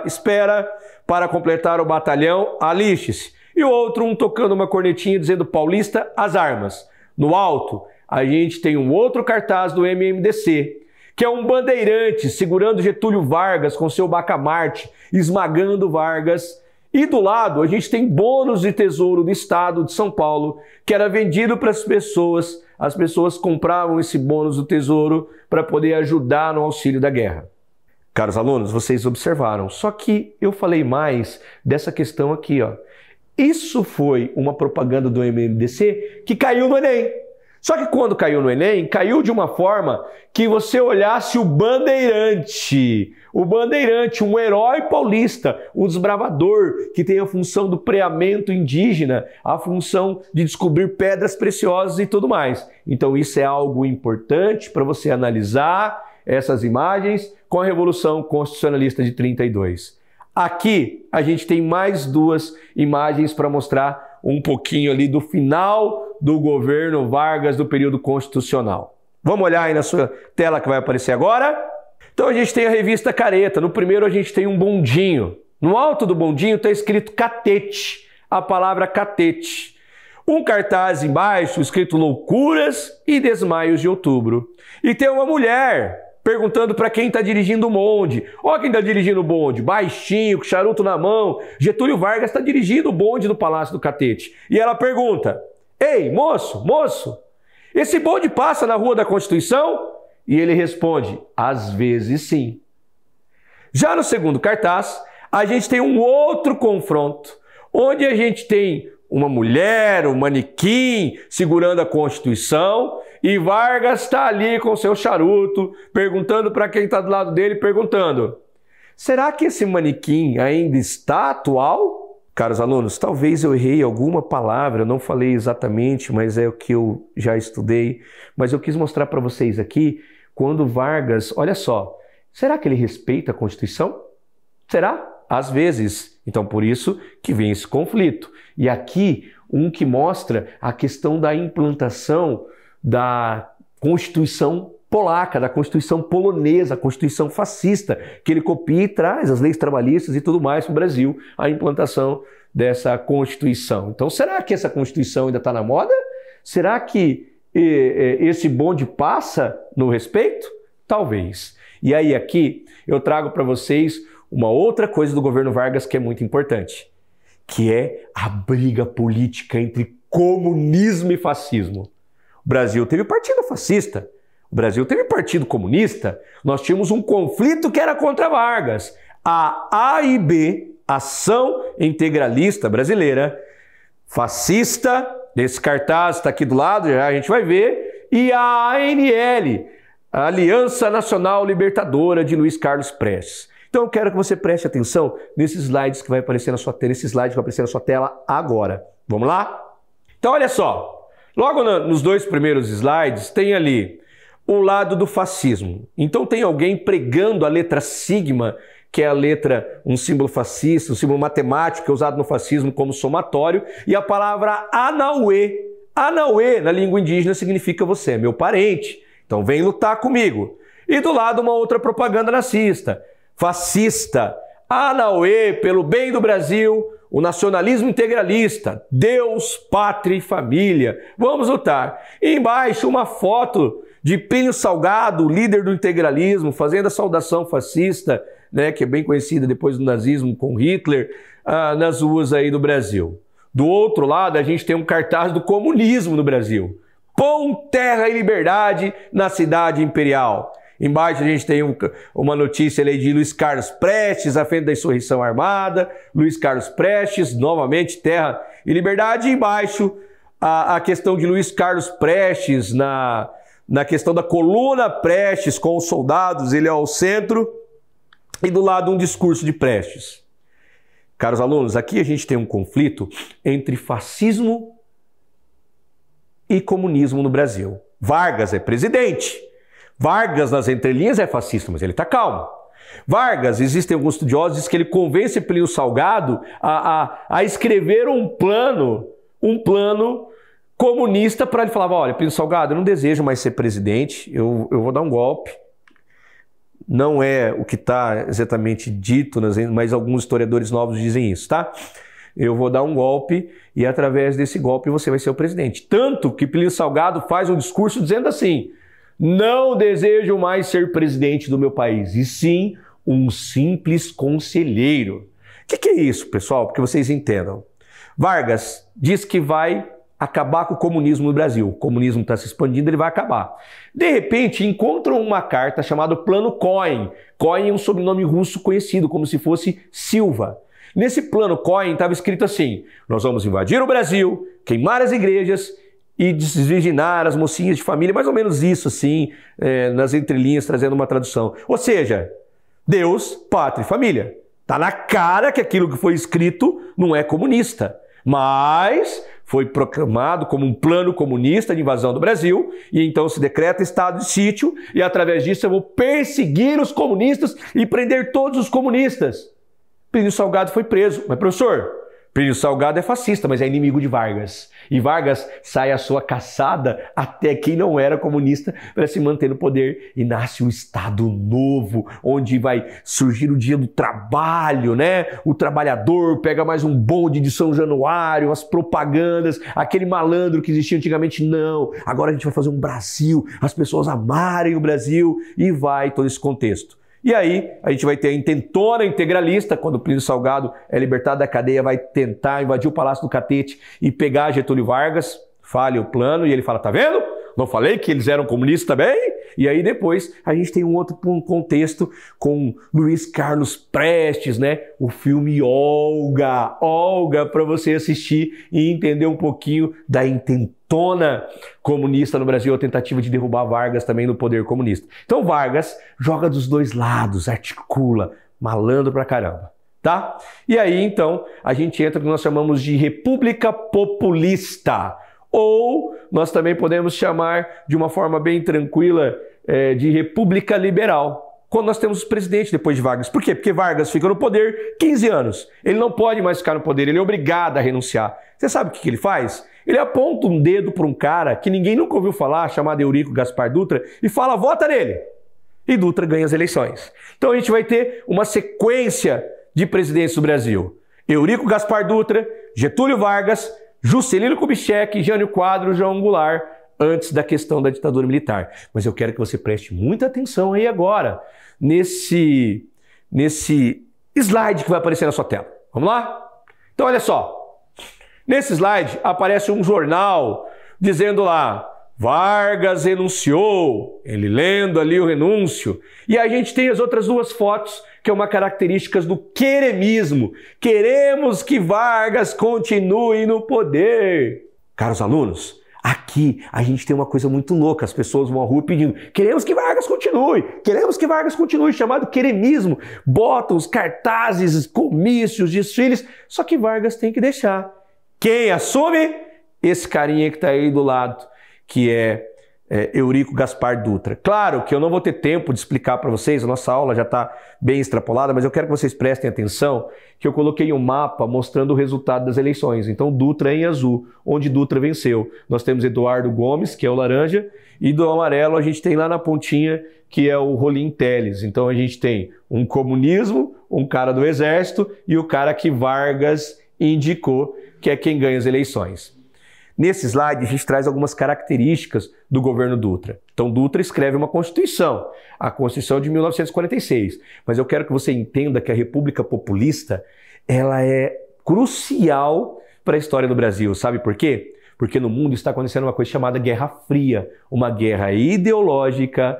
espera para completar o batalhão, aliste-se. E o outro, um tocando uma cornetinha dizendo: Paulista, as armas. No alto, a gente tem um outro cartaz do MMDC, que é um bandeirante segurando Getúlio Vargas com seu bacamarte, esmagando Vargas. E do lado, a gente tem bônus de tesouro do estado de São Paulo, que era vendido para as pessoas. As pessoas compravam esse bônus do tesouro para poder ajudar no auxílio da guerra. Caros alunos, vocês observaram, só que eu falei mais dessa questão aqui, ó. Isso foi uma propaganda do MMDC que caiu no Enem. Só que quando caiu no Enem, caiu de uma forma que você olhasse o bandeirante, um herói paulista, um desbravador que tem a função do preamento indígena, a função de descobrir pedras preciosas e tudo mais. Então isso é algo importante para você analisar essas imagens com a Revolução Constitucionalista de 32. Aqui a gente tem mais 2 imagens para mostrar um pouquinho ali do final do governo Vargas do período constitucional. Vamos olhar aí na sua tela que vai aparecer agora? Então a gente tem a revista Careta. No primeiro a gente tem um bondinho. No alto do bondinho está escrito catete, a palavra catete. Um cartaz embaixo escrito loucuras e desmaios de outubro. E tem uma mulher perguntando para quem está dirigindo o bonde. Olha quem está dirigindo o bonde, baixinho, com charuto na mão. Getúlio Vargas está dirigindo o bonde do Palácio do Catete. E ela pergunta: ei, moço, esse bonde passa na Rua da Constituição? E ele responde: às vezes sim. Já no segundo cartaz, a gente tem um outro confronto, onde a gente tem uma mulher, um manequim, segurando a Constituição, e Vargas está ali com seu charuto, perguntando para quem está do lado dele, perguntando: será que esse manequim ainda está atual? Caros alunos, talvez eu errei alguma palavra, eu não falei exatamente, mas é o que eu já estudei. Mas eu quis mostrar para vocês aqui, quando Vargas, olha só, será que ele respeita a Constituição? Será? Às vezes. Então, por isso que vem esse conflito. E aqui, um que mostra a questão da implantação da Constituição polaca, da Constituição polonesa, a Constituição fascista, que ele copia e traz as leis trabalhistas e tudo mais para o Brasil, a implantação dessa Constituição. Então, será que essa Constituição ainda está na moda? Será que esse bonde passa no respeito? Talvez. E aí aqui eu trago para vocês uma outra coisa do governo Vargas que é muito importante, que é a briga política entre comunismo e fascismo. O Brasil teve partido fascista, o Brasil teve partido comunista, nós tínhamos um conflito que era contra Vargas. A AIB, Ação Integralista Brasileira, fascista, desse cartaz está aqui do lado, já a gente vai ver, e a ANL, a Aliança Nacional Libertadora de Luiz Carlos Prestes. Então eu quero que você preste atenção nesses slides que vai aparecer na sua tela, nesse slide que vai aparecer na sua tela agora. Vamos lá? Então olha só, logo nos dois primeiros slides tem ali o lado do fascismo. Então tem alguém pregando a letra sigma, que é a letra, um símbolo fascista, um símbolo matemático que é usado no fascismo como somatório, e a palavra Anauê. Anauê, na língua indígena, significa você é meu parente, então vem lutar comigo. E do lado uma outra propaganda nazista, fascista, Anauê, pelo bem do Brasil, o nacionalismo integralista, Deus, pátria e família, vamos lutar. E embaixo uma foto de Plínio Salgado, líder do integralismo, fazendo a saudação fascista, né, que é bem conhecida depois do nazismo com Hitler, nas ruas aí do Brasil. Do outro lado, a gente tem um cartaz do comunismo no Brasil. Pão, terra e liberdade na cidade imperial. Embaixo a gente tem uma notícia ali de Luiz Carlos Prestes, à frente da insurreição armada. Luiz Carlos Prestes, novamente, terra e liberdade. E embaixo a questão de Luiz Carlos Prestes na questão da coluna Prestes com os soldados, ele é ao centro, e do lado um discurso de Prestes. Caros alunos, aqui a gente tem um conflito entre fascismo e comunismo no Brasil. Vargas é presidente. Vargas, nas entrelinhas, é fascista, mas ele está calmo. Vargas, existem alguns estudiosos que ele convence Plínio Salgado a escrever um plano comunista para ele falar, olha, Plínio Salgado, eu não desejo mais ser presidente, eu vou dar um golpe. Não é o que está exatamente dito, mas alguns historiadores novos dizem isso, tá? Eu vou dar um golpe e através desse golpe você vai ser o presidente. Tanto que Plínio Salgado faz um discurso dizendo assim, não desejo mais ser presidente do meu país, e sim um simples conselheiro. O que é isso, pessoal? Para que vocês entendam. Vargas diz que vai acabar com o comunismo no Brasil. O comunismo está se expandindo, ele vai acabar. De repente, encontram uma carta chamada Plano Cohen. Cohen é um sobrenome russo conhecido, como se fosse Silva. Nesse plano Cohen estava escrito assim, nós vamos invadir o Brasil, queimar as igrejas e desvirginar as mocinhas de família, mais ou menos isso assim, nas entrelinhas, trazendo uma tradução. Ou seja, Deus, pátria e família. Está na cara que aquilo que foi escrito não é comunista, mas foi proclamado como um plano comunista de invasão do Brasil, e então se decreta estado de sítio, e através disso eu vou perseguir os comunistas e prender todos os comunistas. Plínio Salgado foi preso. Mas, professor, Plínio Salgado é fascista, mas é inimigo de Vargas. E Vargas sai à sua caçada até quem não era comunista para se manter no poder. E nasce um Estado novo, onde vai surgir o dia do trabalho, né? O trabalhador pega mais um bonde de São Januário, as propagandas, aquele malandro que existia antigamente. Não, agora a gente vai fazer um Brasil, as pessoas amarem o Brasil, e vai todo esse contexto. E aí, a gente vai ter a intentona integralista, quando o Plínio Salgado é libertado da cadeia, vai tentar invadir o Palácio do Catete e pegar Getúlio Vargas, falha o plano, e ele fala, tá vendo? Não falei que eles eram comunistas também? E aí depois a gente tem um outro contexto com Luiz Carlos Prestes, né? O filme Olga. Olga, para você assistir e entender um pouquinho da intentona comunista no Brasil, a tentativa de derrubar Vargas também no poder comunista. Então Vargas joga dos dois lados, articula, malandro pra caramba. tá? E aí, então, a gente entra no que nós chamamos de república populista, ou nós também podemos chamar de uma forma bem tranquila de república liberal. Quando nós temos o presidente depois de Vargas. Por quê? Porque Vargas fica no poder 15 anos. Ele não pode mais ficar no poder, ele é obrigado a renunciar. Você sabe o que ele faz? Ele aponta um dedo para um cara que ninguém nunca ouviu falar, chamado Eurico Gaspar Dutra, e fala, vota nele. E Dutra ganha as eleições. Então a gente vai ter uma sequência de presidentes do Brasil. Eurico Gaspar Dutra, Getúlio Vargas, Juscelino Kubitschek, Jânio Quadros, João Goulart, antes da questão da ditadura militar. Mas eu quero que você preste muita atenção aí agora, nesse slide que vai aparecer na sua tela. Vamos lá? Então olha só, nesse slide aparece um jornal dizendo lá, Vargas renunciou, ele lendo ali o renúncio. E a gente tem as outras duas fotos, que é uma característica do queremismo. Queremos que Vargas continue no poder. Caros alunos, aqui a gente tem uma coisa muito louca, as pessoas vão à rua pedindo, queremos que Vargas continue, chamado queremismo. Botam os cartazes, comícios, desfiles, só que Vargas tem que deixar. Quem assume? Esse carinha que está aí do lado, que é Eurico Gaspar Dutra. Claro que eu não vou ter tempo de explicar para vocês, a nossa aula já está bem extrapolada, mas eu quero que vocês prestem atenção que eu coloquei um mapa mostrando o resultado das eleições. Então Dutra em azul, onde Dutra venceu. Nós temos Eduardo Gomes, que é o laranja, e do amarelo a gente tem lá na pontinha, que é o Rolim Telles. Então a gente tem um comunismo, um cara do exército e o cara que Vargas indicou, que é quem ganha as eleições. Nesse slide, a gente traz algumas características do governo Dutra. Então, Dutra escreve uma Constituição, a Constituição de 1946. Mas eu quero que você entenda que a República Populista, ela é crucial para a história do Brasil. Sabe por quê? Porque no mundo está acontecendo uma coisa chamada Guerra Fria, uma guerra ideológica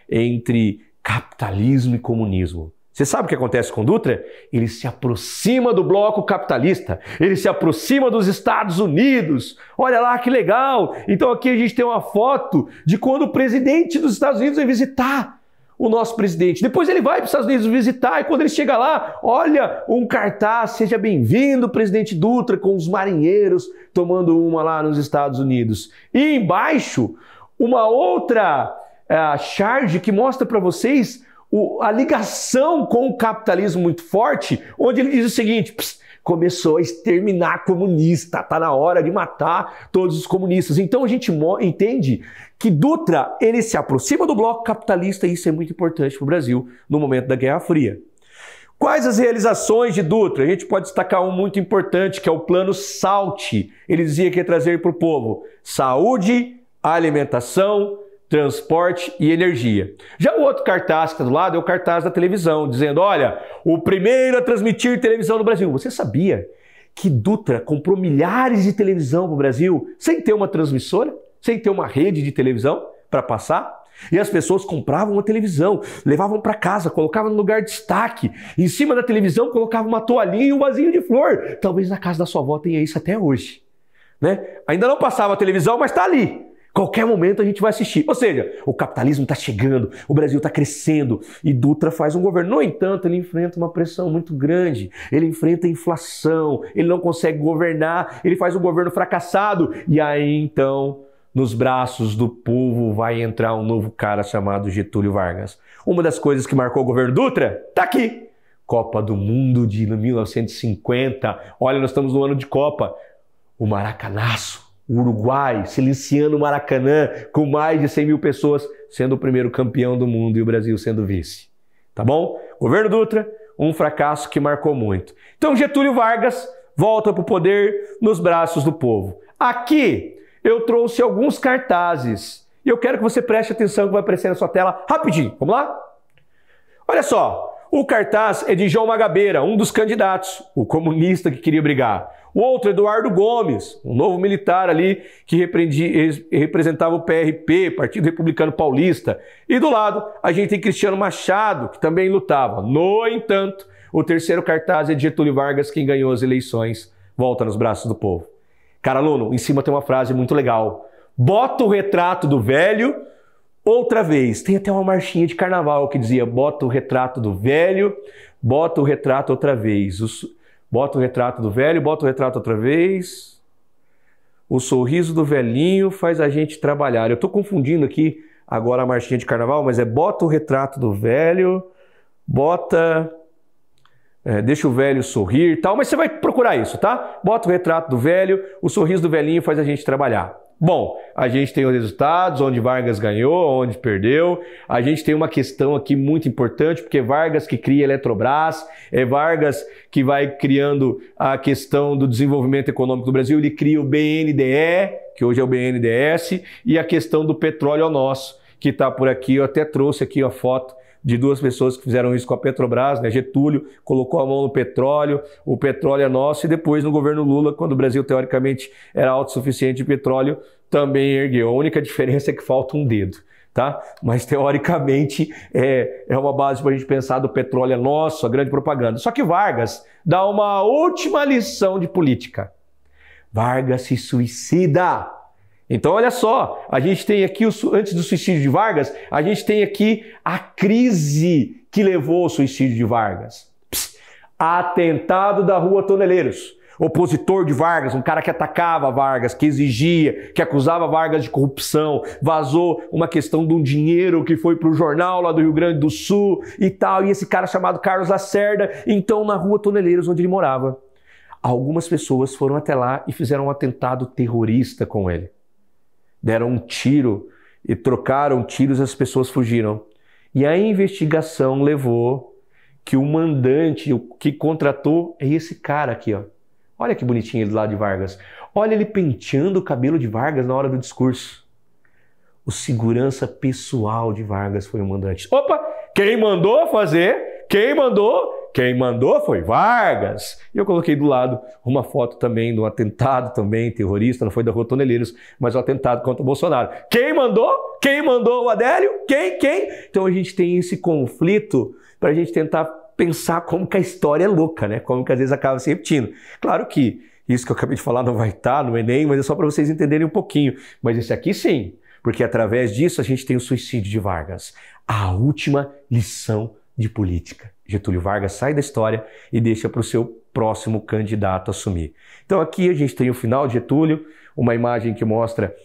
entre capitalismo e comunismo. Você sabe o que acontece com Dutra? Ele se aproxima do bloco capitalista, ele se aproxima dos Estados Unidos. Olha lá que legal! Então aqui a gente tem uma foto de quando o presidente dos Estados Unidos vai visitar o nosso presidente. Depois ele vai para os Estados Unidos visitar e quando ele chega lá, olha um cartaz, seja bem-vindo, presidente Dutra, com os marinheiros tomando uma lá nos Estados Unidos. E embaixo, uma outra charge que mostra para vocês a ligação com o capitalismo muito forte, onde ele diz o seguinte, começou a exterminar comunista, está na hora de matar todos os comunistas. Então a gente entende que Dutra, ele se aproxima do bloco capitalista e isso é muito importante para o Brasil no momento da Guerra Fria. Quais as realizações de Dutra? A gente pode destacar um muito importante, que é o Plano SALT. Ele dizia que ia trazer para o povo saúde, alimentação, transporte e energia. Já o outro cartaz que está do lado é o cartaz da televisão, dizendo, olha, o primeiro a transmitir televisão no Brasil. Você sabia que Dutra comprou milhares de televisão para o Brasil sem ter uma transmissora, sem ter uma rede de televisão para passar? E as pessoas compravam uma televisão, levavam para casa, colocavam no lugar de destaque. Em cima da televisão colocavam uma toalhinha e um vasinho de flor. Talvez na casa da sua avó tenha isso até hoje, né? Ainda não passava a televisão, mas está ali. Qualquer momento a gente vai assistir. Ou seja, o capitalismo está chegando, o Brasil está crescendo e Dutra faz um governo. No entanto, ele enfrenta uma pressão muito grande, ele enfrenta a inflação, ele não consegue governar, ele faz um governo fracassado. E aí então, nos braços do povo vai entrar um novo cara chamado Getúlio Vargas. Uma das coisas que marcou o governo Dutra está aqui. Copa do Mundo de 1950. Olha, nós estamos no ano de Copa. O Maracanaço. O Uruguai silenciando o Maracanã com mais de 100 mil pessoas, sendo o primeiro campeão do mundo e o Brasil sendo vice. Tá bom? Governo Dutra, um fracasso que marcou muito. Então Getúlio Vargas volta para o poder nos braços do povo. Aqui eu trouxe alguns cartazes e eu quero que você preste atenção que vai aparecer na sua tela rapidinho. Vamos lá? Olha só, o cartaz é de João Magabeira, um dos candidatos, o comunista que queria brigar. O outro, Eduardo Gomes, um novo militar ali que representava o PRP, Partido Republicano Paulista. E do lado, a gente tem Cristiano Machado, que também lutava. No entanto, o terceiro cartaz é de Getúlio Vargas, quem ganhou as eleições, volta nos braços do povo. Cara, aluno, em cima tem uma frase muito legal. Bota o retrato do velho outra vez. Tem até uma marchinha de carnaval que dizia, bota o retrato do velho bota o retrato outra vez. Bota o retrato do velho, bota o retrato outra vez. O sorriso do velhinho faz a gente trabalhar. Eu estou confundindo aqui agora a marchinha de carnaval, mas é bota o retrato do velho, bota... deixa o velho sorrir e tal, mas você vai procurar isso, tá? Bota o retrato do velho, o sorriso do velhinho faz a gente trabalhar. Bom, a gente tem os resultados, onde Vargas ganhou, onde perdeu. A gente tem uma questão aqui muito importante, porque Vargas que cria a Eletrobras, é Vargas que vai criando a questão do desenvolvimento econômico do Brasil, ele cria o BNDE, que hoje é o BNDES, e a questão do petróleo é nosso, que está por aqui. Eu até trouxe aqui a foto de duas pessoas que fizeram isso com a Petrobras, né? Getúlio colocou a mão no petróleo, o petróleo é nosso, e depois no governo Lula, quando o Brasil teoricamente era autossuficiente de petróleo, também ergueu. A única diferença é que falta um dedo, tá? Mas teoricamente é uma base para a gente pensar do petróleo é nosso, a grande propaganda. Só que Vargas dá uma última lição de política. Vargas se suicida. Então, olha só, a gente tem aqui, antes do suicídio de Vargas, a gente tem aqui a crise que levou ao suicídio de Vargas. Atentado da Rua Toneleiros. Opositor de Vargas, um cara que atacava Vargas, que exigia, que acusava Vargas de corrupção, vazou uma questão de um dinheiro que foi para o jornal lá do Rio Grande do Sul e tal, e esse cara chamado Carlos Lacerda, então na Rua Toneleiros, onde ele morava, algumas pessoas foram até lá e fizeram um atentado terrorista com ele. Deram um tiro e trocaram tiros e as pessoas fugiram. E a investigação levou que o mandante, o que contratou, é esse cara aqui, ó. Olha que bonitinho ele lá de Vargas. Olha ele penteando o cabelo de Vargas na hora do discurso. O segurança pessoal de Vargas foi o mandante. Opa! Quem mandou fazer? Quem mandou? Quem mandou foi Vargas. E eu coloquei do lado uma foto também do atentado também terrorista, não foi da Rua Toneleiros, mas o atentado contra o Bolsonaro. Quem mandou? Quem mandou o Adélio? Quem? Então a gente tem esse conflito para a gente tentar pensar como que a história é louca, né? Como que às vezes acaba se repetindo. Claro que isso que eu acabei de falar não vai estar no Enem, mas é só para vocês entenderem um pouquinho. Mas esse aqui sim, porque através disso a gente tem o suicídio de Vargas. A última lição de política. Getúlio Vargas sai da história e deixa para o seu próximo candidato assumir. Então aqui a gente tem o final de Getúlio, uma imagem que mostra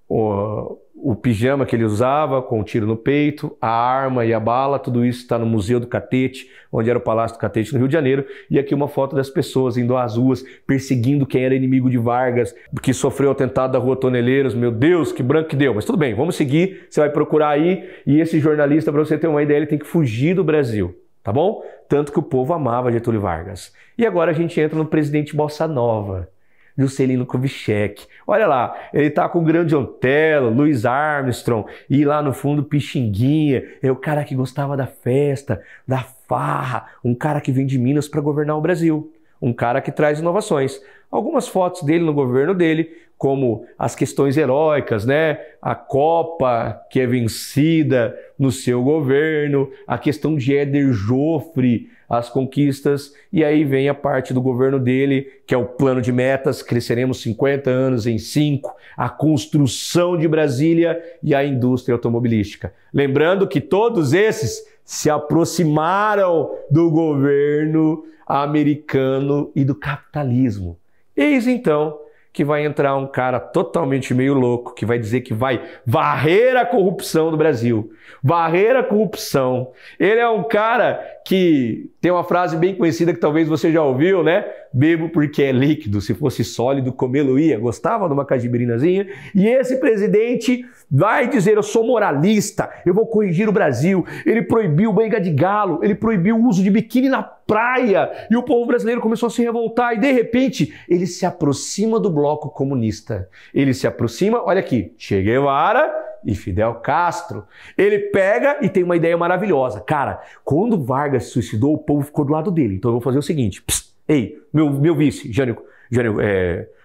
o pijama que ele usava com um tiro no peito, a arma e a bala, tudo isso está no Museu do Catete, onde era o Palácio do Catete no Rio de Janeiro, e aqui uma foto das pessoas indo às ruas, perseguindo quem era inimigo de Vargas, que sofreu o atentado da Rua Toneleiros. Meu Deus, que branco que deu, mas tudo bem, vamos seguir, você vai procurar aí, e esse jornalista, para você ter uma ideia, ele tem que fugir do Brasil. Tá bom? Tanto que o povo amava Getúlio Vargas. E agora a gente entra no presidente Bossa Nova, Juscelino Kubitschek. Olha lá, ele tá com o grande Otelo, Louis Armstrong, e lá no fundo Pixinguinha, é o cara que gostava da festa, da farra, um cara que vem de Minas para governar o Brasil, um cara que traz inovações. Algumas fotos dele no governo dele, como as questões heróicas, né? A Copa que é vencida no seu governo, a questão de Éder Joffre, as conquistas, e aí vem a parte do governo dele, que é o plano de metas, cresceremos 50 anos em 5, a construção de Brasília e a indústria automobilística. Lembrando que todos esses se aproximaram do governo americano e do capitalismo. Eis então que vai entrar um cara totalmente meio louco, que vai dizer que vai varrer a corrupção do Brasil. Varrer a corrupção. Ele é um cara que tem uma frase bem conhecida que talvez você já ouviu, né? Bebo porque é líquido, se fosse sólido, comê-lo-ia. Gostava de uma cajibirinazinha. E esse presidente vai dizer, eu sou moralista, eu vou corrigir o Brasil. Ele proibiu banha de galo, ele proibiu o uso de biquíni na praia. E o povo brasileiro começou a se revoltar. E de repente, ele se aproxima do bloco comunista. Ele se aproxima, olha aqui, Che Guevara e Fidel Castro. Ele pega e tem uma ideia maravilhosa. Cara, quando Vargas se suicidou, o povo ficou do lado dele. Então eu vou fazer o seguinte. Ei, meu vice,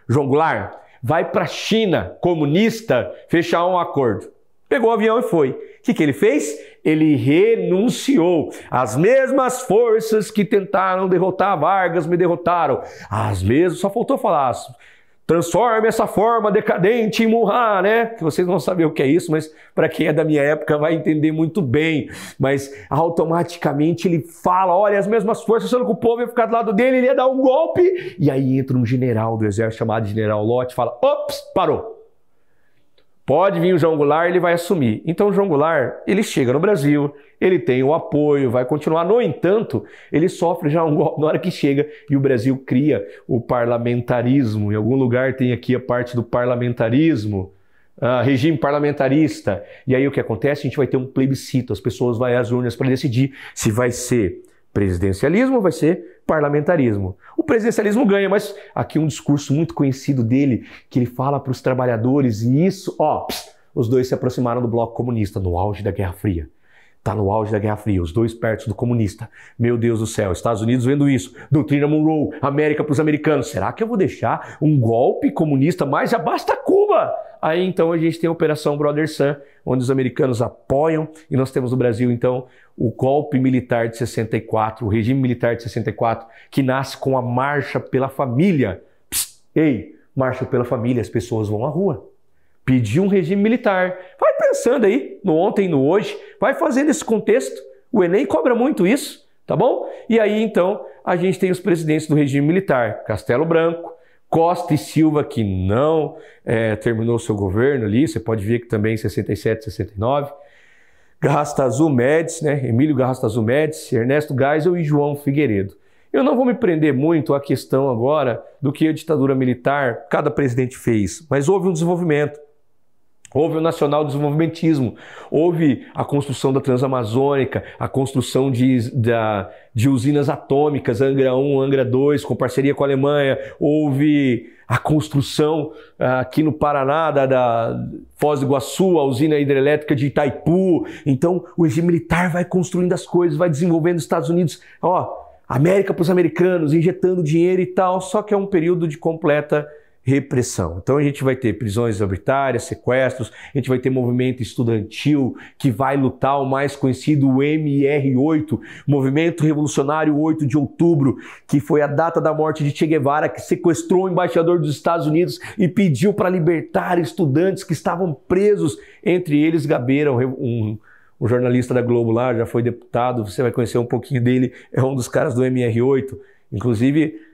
João Goulart, vai para a China comunista fechar um acordo. Pegou o avião e foi. O que ele fez? Ele renunciou. As mesmas forças que tentaram derrotar Vargas me derrotaram. As mesmas, só faltou falar, Transforme essa forma decadente em Munhá, né? Que vocês não sabem o que é isso, mas para quem é da minha época vai entender muito bem. Mas automaticamente ele fala, olha, as mesmas forças, sendo que o povo ia ficar do lado dele, ele ia dar um golpe. E aí entra um general do exército chamado General Lott e fala, ops, parou. Pode vir o João Goulart, ele vai assumir. Então o João Goulart, ele chega no Brasil, ele tem o apoio, vai continuar. No entanto, ele sofre já um golpe na hora que chega e o Brasil cria o parlamentarismo. Em algum lugar tem aqui a parte do parlamentarismo, regime parlamentarista. E aí o que acontece? A gente vai ter um plebiscito, as pessoas vão às urnas para decidir se vai ser presidencialismo ou vai ser parlamentarismo. O presidencialismo ganha, mas aqui um discurso muito conhecido dele, que ele fala para os trabalhadores, e isso, os dois se aproximaram do bloco comunista no auge da Guerra Fria. Está no auge da Guerra Fria, os dois perto do comunista. Meu Deus do céu, Estados Unidos vendo isso, doutrina Monroe, América para os americanos. Será que eu vou deixar um golpe comunista, mas já basta Cuba? Aí então a gente tem a Operação Brother Sun, onde os americanos apoiam, e nós temos no Brasil então o golpe militar de 64, o regime militar de 64, que nasce com a Marcha pela Família. Ei, Marcha pela Família, as pessoas vão à rua. Pedir um regime militar. Vai pensando aí, no ontem e no hoje, vai fazendo esse contexto. O Enem cobra muito isso, tá bom? E aí então a gente tem os presidentes do regime militar, Castelo Branco, Costa e Silva, que não terminou seu governo ali, você pode ver que também em 67, 69, Garrastazu Médici, né? Emílio Garrastazu Médici, Ernesto Geisel e João Figueiredo. Eu não vou me prender muito à questão agora do que a ditadura militar cada presidente fez, mas houve um desenvolvimento. Houve o nacional desenvolvimentismo, houve a construção da Transamazônica, a construção de usinas atômicas, Angra 1, Angra 2, com parceria com a Alemanha, houve a construção aqui no Paraná da Foz do Iguaçu, a usina hidrelétrica de Itaipu. Então o regime militar vai construindo as coisas, vai desenvolvendo os Estados Unidos, América para os americanos, injetando dinheiro e tal, só que é um período de completa repressão. Então a gente vai ter prisões arbitrárias, sequestros, a gente vai ter movimento estudantil que vai lutar, o mais conhecido, o MR8, Movimento Revolucionário 8 de Outubro, que foi a data da morte de Che Guevara, que sequestrou o embaixador dos Estados Unidos e pediu para libertar estudantes que estavam presos, entre eles Gabeira, um jornalista da Globo lá, já foi deputado, você vai conhecer um pouquinho dele, é um dos caras do MR8, inclusive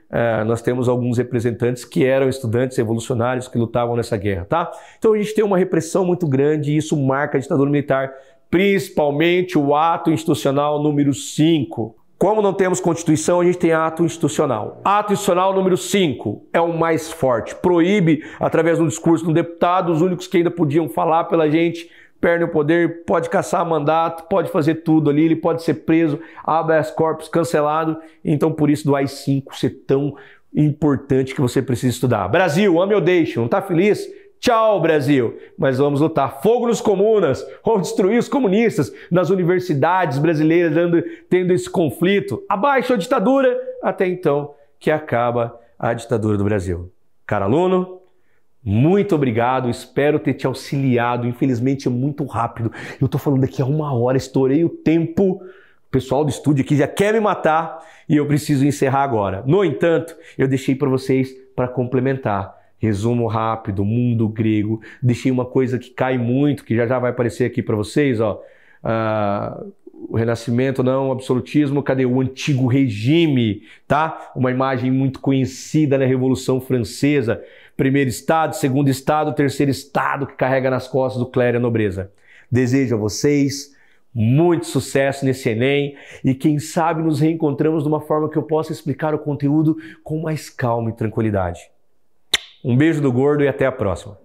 nós temos alguns representantes que eram estudantes revolucionários que lutavam nessa guerra, tá? Então a gente tem uma repressão muito grande e isso marca a ditadura militar, principalmente o ato institucional número 5. Como não temos Constituição, a gente tem ato institucional. Ato institucional número 5 é o mais forte. Proíbe, através de um discurso do deputado, os únicos que ainda podiam falar pela gente, perdem o poder, pode caçar mandato, pode fazer tudo ali, ele pode ser preso, habeas corpus cancelado. Então por isso do AI-5 ser tão importante que você precisa estudar. Brasil, ame ou deixe, não tá feliz? Tchau, Brasil! Mas vamos lutar. Fogo nos comunas, vamos destruir os comunistas nas universidades brasileiras, tendo esse conflito. Abaixo a ditadura, até então que acaba a ditadura do Brasil. Caro aluno, muito obrigado, espero ter te auxiliado. Infelizmente é muito rápido. Eu tô falando aqui há 1 hora, estourei o tempo. O pessoal do estúdio aqui já quer me matar e eu preciso encerrar agora. No entanto, eu deixei para vocês para complementar. Resumo rápido, mundo grego. Deixei uma coisa que cai muito, que já vai aparecer aqui para vocês, o Renascimento, não, o absolutismo, cadê o antigo regime, tá? Uma imagem muito conhecida na Revolução Francesa. Primeiro estado, segundo estado, terceiro estado que carrega nas costas do clero e a nobreza. Desejo a vocês muito sucesso nesse Enem e quem sabe nos reencontramos de uma forma que eu possa explicar o conteúdo com mais calma e tranquilidade. Um beijo do gordo e até a próxima.